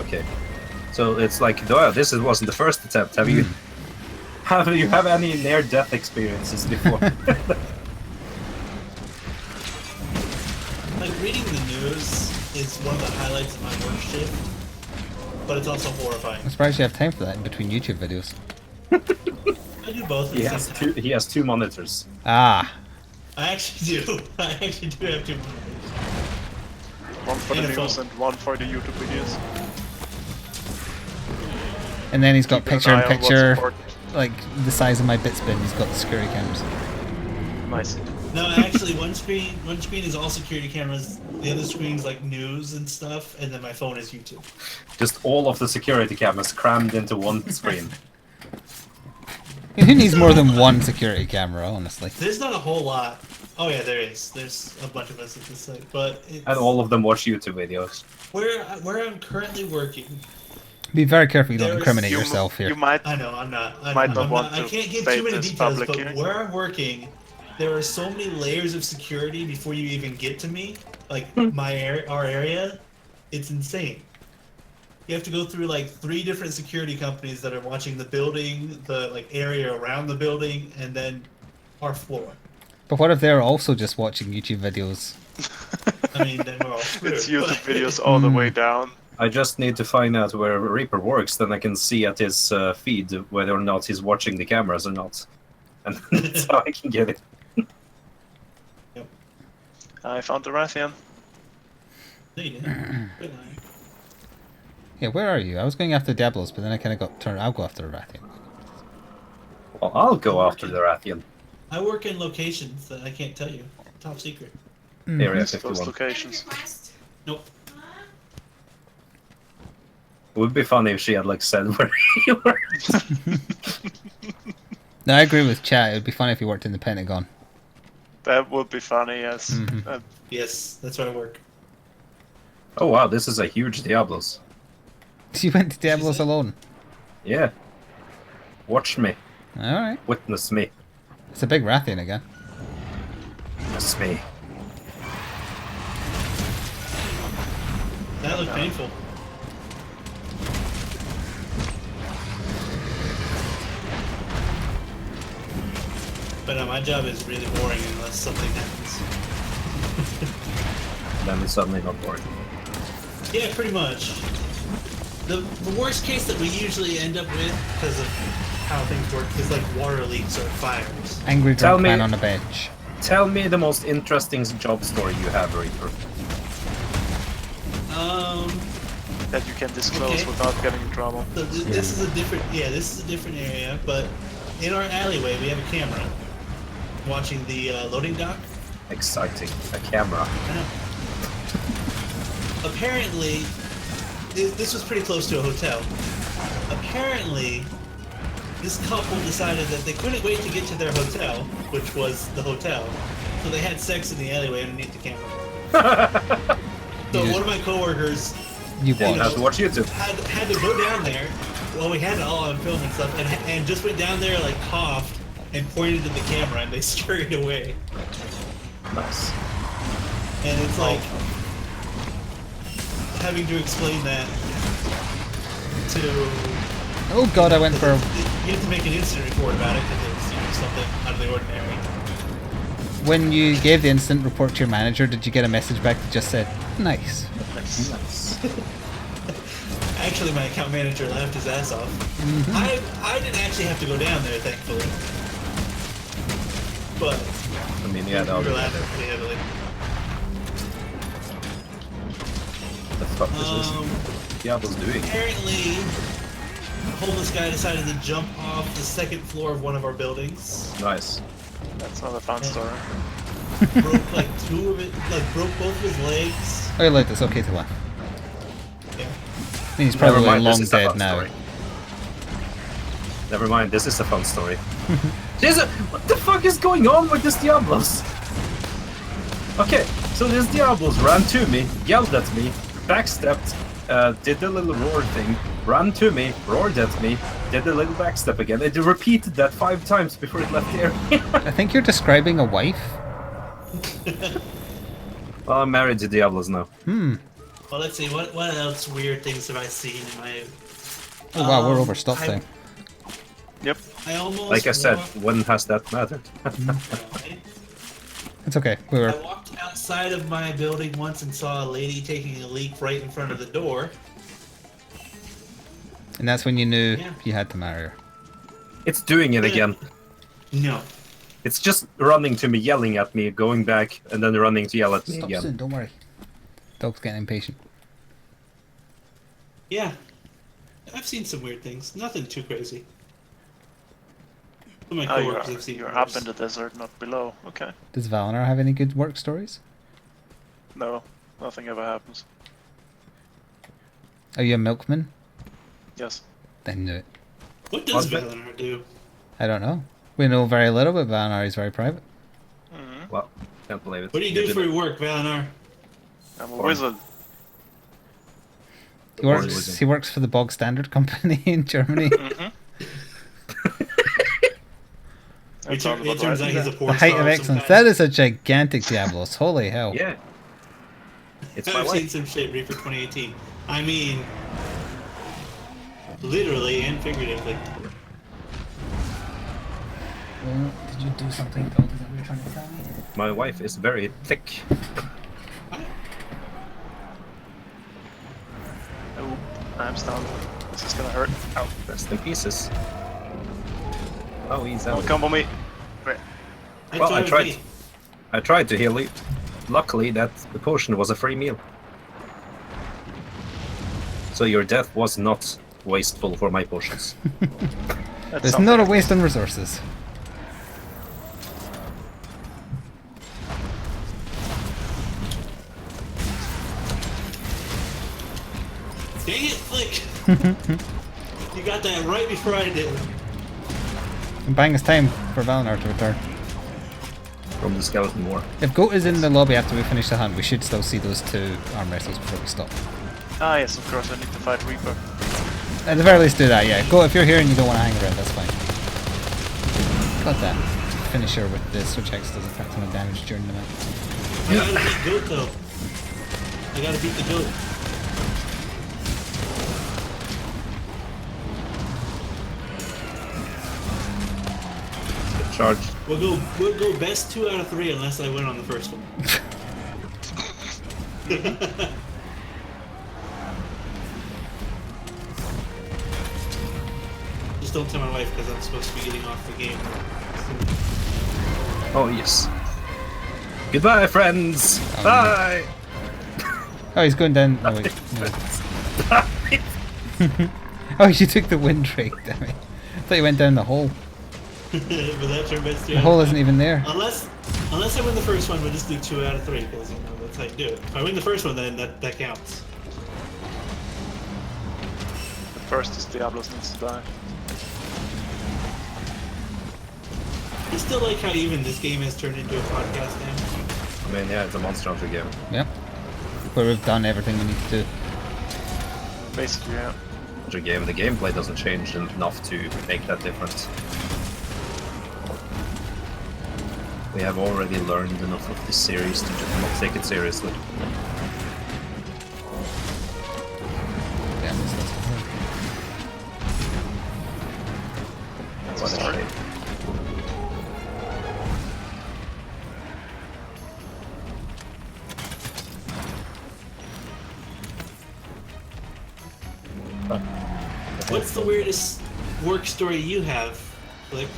Okay. So it's like, oh, wasn't the first attempt. Have you have any near-death experiences before? Like reading the news is one of the highlights of my work shift, but it's also horrifying. I'm surprised you have time for that in between YouTube videos. I do both at the same time. He has 2 monitors. Ah. I actually do. I actually do have 2 monitors. One for the And a news phone. and one for the YouTube videos. And then he's got Keep an picture eye in on what's picture, important. like the size of my bit spin. He's got the security cameras. Nice. No, actually, one screen is all security cameras. The other screen's like news and stuff, and then my phone is YouTube. Just all of the security cameras crammed into one screen. Who needs more than one security camera, honestly? There's not a whole lot. Oh yeah, there is. There's a bunch of us at this site, but it's, And all of them watch YouTube videos. where I'm currently working. Be very careful you don't There is- incriminate You yourself here. You might. I know I'm not. Might not want I to can't give state too many this details, but publicly. where I'm working, there are so many layers of security before you even get to me. Like our area, it's insane. You have to go through like 3 different security companies that are watching the building, the like area around the building, and then our floor. But what if they're also just watching YouTube videos? I mean, then we're all screwed. It's YouTube but- videos all the way down. I just need to find out where Reaper works, then I can see at his feed whether or not he's watching the cameras or not. And that's how I can get it. I found the Rathian. No, you didn't. Good lie. Yeah, where are you? I was going after Diablos, but then I kind of got turned. I'll go after Rathian. Well, I'll go after the Rathian. I work in locations that I can't tell you. Top secret. Area Those 51. locations. Nope. It would be funny if she had like said where you were. No, I agree with chat. It would be funny if he worked in the Pentagon. That would be funny, yes. Mhm. Yes, that's where I work. Oh wow, this is a huge Diablos. You went to Diablos said- alone. Yeah. Watch me. Alright. Witness me. It's a big Rathian again. Witness me. That looked painful. But my job is really boring unless something happens. Then it's suddenly not boring. Yeah, pretty much. The worst case that we usually end up with, because of how things work, is like water leaks or fires. Angry Tell drunk me- man on a bench. Tell me the most interesting job story you have, Reaper. That you can disclose Okay. without getting in trouble. So this is a different, this is a different area, but in our alleyway we have a camera watching the loading dock. Exciting. A camera. I know. Apparently, this was pretty close to a hotel. Apparently, this couple decided that they couldn't wait to get to their hotel, which was the hotel, so they had sex in the alleyway underneath the camera. So one of my coworkers You Yeah, won. Have to watch YouTube. had to go down there. Well, we had it all on film and stuff, and just went down there, like coughed and pointed at the camera, and they scurried away. Nice. And it's like having to explain that to. Oh god, I went for a... You have to make an incident report about it because it was something out of the ordinary. When you gave the incident report to your manager, did you get a message back that just said, nice? Nice. Actually, my account manager laughed his ass off. I didn't actually have to go down there, thankfully. but I mean, yeah, that would we be were better. laughing pretty heavily. What the fuck is this? Diablo's doing? Apparently, the homeless guy decided to jump off the second floor of one of our buildings. Nice. That's not a fun story. Broke like two of it, like broke both of his legs. I like this. Okay to laugh. Yeah. I mean, he's Never probably mind, this long is a dead fun now. story. Never mind, this is a fun story. Jesus, what the fuck is going on with this Diablos? Okay, so this Diablos ran to me, yelled at me, backstepped, did the little roar thing, ran to me, roared at me, did the little backstep again. It repeated that 5 times before it left the area. I think you're describing a wife. Well, I'm married to Diablos now. Hmm. Well, let's see. What else weird things have I seen in my? Oh wow, we're overstocked I- there. Yep. I almost. Like I said, walked- when has that mattered? It's okay. We I were. walked outside of my building once and saw a lady taking a leak right in front of the door. And that's when you knew Yeah. you had to marry her. It's doing it again. No. It's just running to me, yelling at me, going back, and then running to yell at me Stop again. soon, don't worry. Dog's getting impatient. Yeah. I've seen some weird things. Nothing too crazy. Some of my Oh, coworkers have seen you're worse. up in the desert, not below. Okay. Does Valinor have any good work stories? No, nothing ever happens. Are you a milkman? Yes. I knew it. What does What? Valinor do? I don't know. We know very little, but Valinor is very private. Hmm. Well, can't believe it. What do you do did for it. your work, Valinor? I'm a Or- wizard. He works for the Bog Standard Company in Germany. Mm-hmm. It turns out he's a The porn height star of of excellence. some That kind. is a gigantic Diablos. Holy hell. Yeah. It's my I've seen life. some shit Reaper 2018. I mean, literally and figuratively. Well, did you do something, dog? Is that what you're trying to tell me? My wife is very thick. Oh, I'm stunned. This is gonna hurt. Ow. Rest in pieces. Oh, he's out. Don't come on me. Wait. Well, I with tried. me. I tried to heal you. Luckily, that the potion was a free meal. So your death was not wasteful for my potions. That's There's something. not a waste on resources. Dang it, Flik! You got that right before I did. And bang, it's time for Valinor to return. From the skeleton war. If Goat is in the lobby after we finish the hunt, we should still see those 2 arm wrestles before we stop. Ah, yes, of course, I need to fight Reaper. At the very least do that, yeah. Goat, if you're here and you don't want to hang around, that's fine. Got that. Finisher with the switch X does a ton of damage during the match. I gotta beat Goat though. I gotta beat the Goat. Good charge. We'll go best 2 out of 3 unless I win on the first one. Just don't tell my wife because I'm supposed to be getting off the game. Oh, yes. Goodbye, friends. Oh, Bye. Oh, he's going down. Oh, wait. No. Oh, you took the wind ray, damn it. I thought you went down the hole. But that's our best 2 The out hole of isn't 5. even there. Unless I win the first one, we'll just do 2 out of 3 because you know that's how you do it. If I win the first one, then that counts. The first is Diablos needs to die. I still like how even this game has turned into a podcast now. I mean, yeah, it's a Monster Hunter game. Yep. Where we've done everything we need to do. Basically, yeah. Hunter game. The gameplay doesn't change enough to make that difference. We have already learned enough of this series to just not take it seriously. Damn, this is That's a What a start. shame. What's the weirdest work story you have, Flik?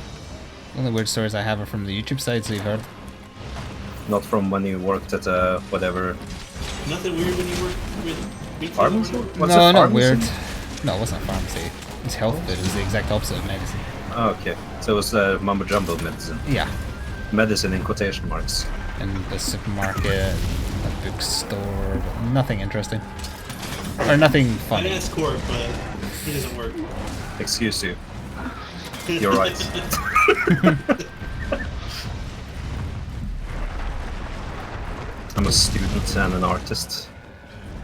Only weird stories I have are from the YouTube side, so you've heard. Not from when you worked at whatever. Nothing weird when you work with retail. Pharmacy? or- What's no, a not pharmacy? weird. No, it wasn't pharmacy. It's health food. It was the exact opposite of medicine. Oh, okay. So it was mumbo jumbo medicine. Yeah. Medicine in quotation marks. In the supermarket, a bookstore, but nothing interesting. Or nothing I'd funny. ask Court, but it doesn't work. Excuse you. You're right. I'm a student and an artist.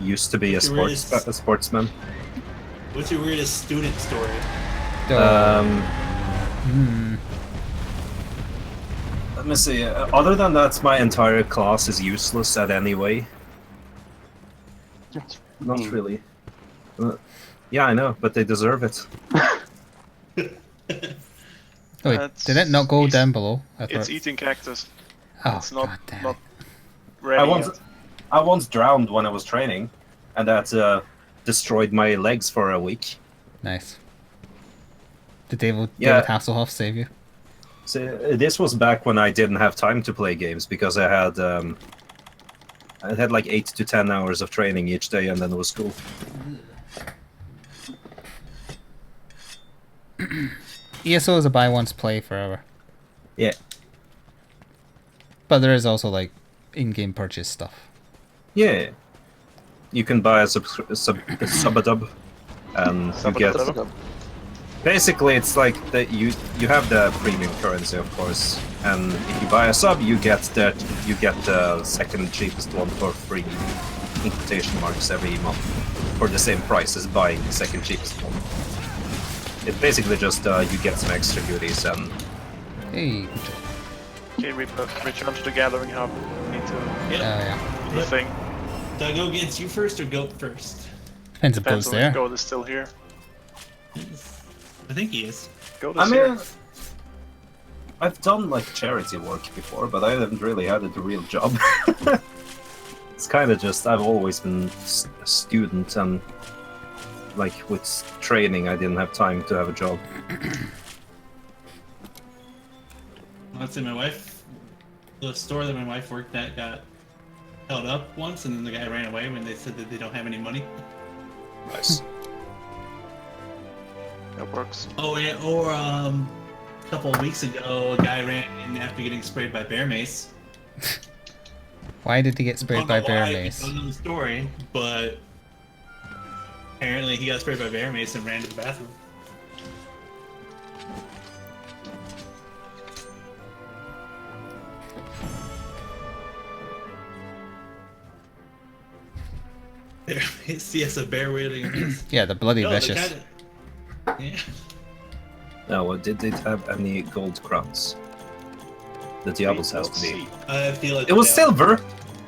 Used to be a sportsman. What's your weirdest student story? Let me see. Other than that, my entire class is useless at any way. Not really. Yeah, I know, but they deserve it. Oh, wait, did it not go down below? I It's thought. eating cactus. Oh, It's not God damn not it. ready yet. I once drowned when I was training, and that destroyed my legs for a week. Nice. Did David Yeah. Hasselhoff save you? So this was back when I didn't have time to play games because I had like 8 to 10 hours of training each day, and then it was school. ESO is a buy once play forever. Yeah. But there is also like in-game purchase stuff. Yeah. You can buy a sub-a-dub, and you get... Sub-a-dub? Basically, it's like that you have the premium currency, of course, and if you buy a sub, you get the second cheapest one for free, in quotation marks, every month, for the same price as buying the second cheapest one. It's basically just you get some extra goodies and Hey. Okay, return to the gathering hub. Need to Yep. Yeah. do the thing. Do I go against you first or go first? Depends if Depends goes on there. if God is still here. I think he is. God I is mean, here. I've done like charity work before, but I haven't really had a real job. It's kind of just I've always been a student, and like with training, I didn't have time to have a job. Let's say my wife, the store that my wife worked at got held up once, and then the guy ran away when they said that they don't have any money. Nice. That works. Oh yeah, or a couple of weeks ago, a guy ran in after getting sprayed by bear mace. Why did he get sprayed Don't by know bear why, mace? Don't know the story, but apparently he got sprayed by bear mace and ran to the bathroom. Bear mace, yes, a bear wielding a mace. Yeah, the bloody No, vicious. Yeah. Now, did it have any gold crowns? The Diablos has to be. I feel like It was silver.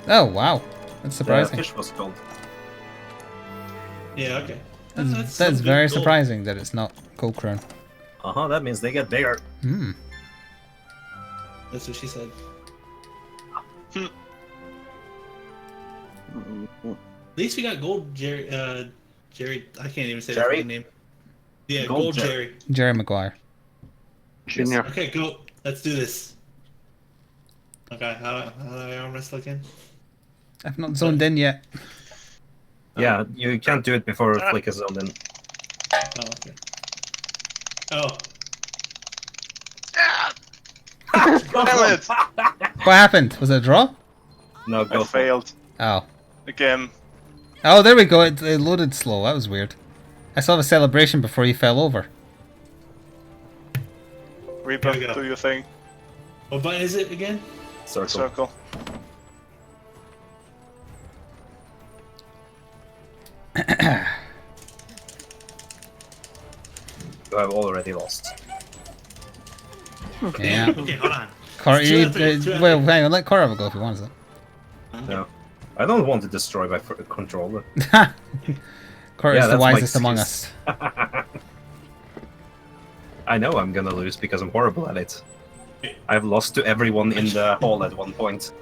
Oh wow, that's The surprising. fish was gold. Yeah, okay. That's some good very gold. surprising that it's not gold crown. That means they get bigger. Hmm. That's what she said. At least we got gold Jerry. Jerry, I can't even say his Jerry? fucking name. Yeah, Gold gold Jerry. Jerry. Jerry Maguire. Junior. Okay, go. Let's do this. Okay, how do I arm wrestle again? I've not zoned in yet. Yeah, you can't do it before Flik is on in. Oh, okay. Oh, Damn it! What happened? Was it a draw? No, I go for it. failed Oh. again. Oh, there we go. It loaded slow. That was weird. I saw the celebration before you fell over. Reaper, Here we go. do your thing. what button is it again? Circle. Circle. You have already lost. Yeah. Okay, hold on. Cor- Two you, out of three, two out of well, three. hang on. Let Cora have a go if he wants it. No. I don't want to destroy my controller. Cora Yeah, is the that's my wisest among excuse. us. I know I'm gonna lose because I'm horrible at it. I've lost to everyone in the hall at one point.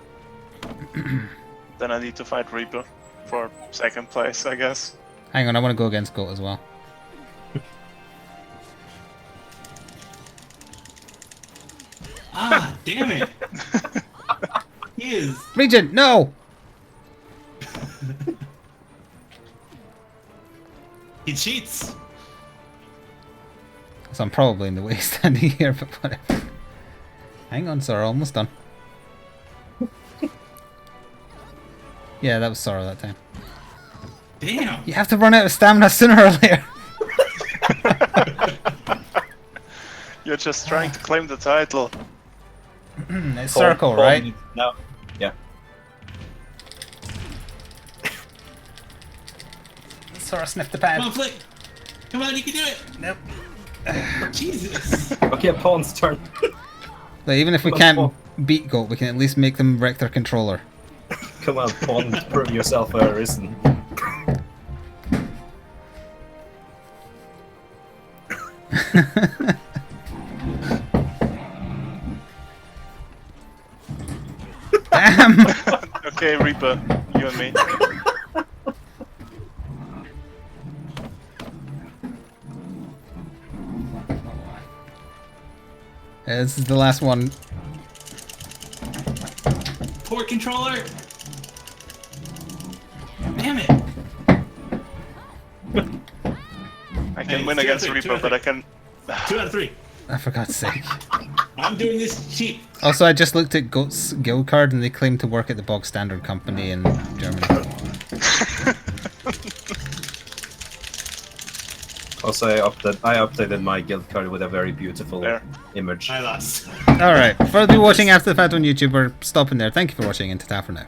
Then I need to fight Reaper for second place, I guess. Hang on, I want to go against Goat as well. Damn it! He is. Regent, no! He cheats. So I'm probably in the way standing here, but whatever. Hang on, Sora, almost done. Yeah, that was Sora that time. Damn. You have to run out of stamina sooner or later. You're just trying to claim the title. It's circle, right? No. Yeah. Sora sniff the Come on, pad. Flik. Come on, you can do it. Nope. Jesus. Okay, Pawn's turn. But even if we can't beat Goat, we can at least make them wreck their controller. Come on, Pawn, prove yourself a risen. Damn! Okay, Reaper, you and me. This is the last one. Poor controller. Damn it. I can Hey, win two against out of three, Reaper, but I can. 2 out of 3. Oh, for God's sake. I'm doing this cheap. Also, I just looked at Goat's guild card and they claim to work at the Bog Standard Company in Germany. Also, I updated my guild card with a very beautiful There. image. I lost. Alright, for those of you watching after the fact on YouTube, we're stopping there. Thank you for watching and ta-ta for now.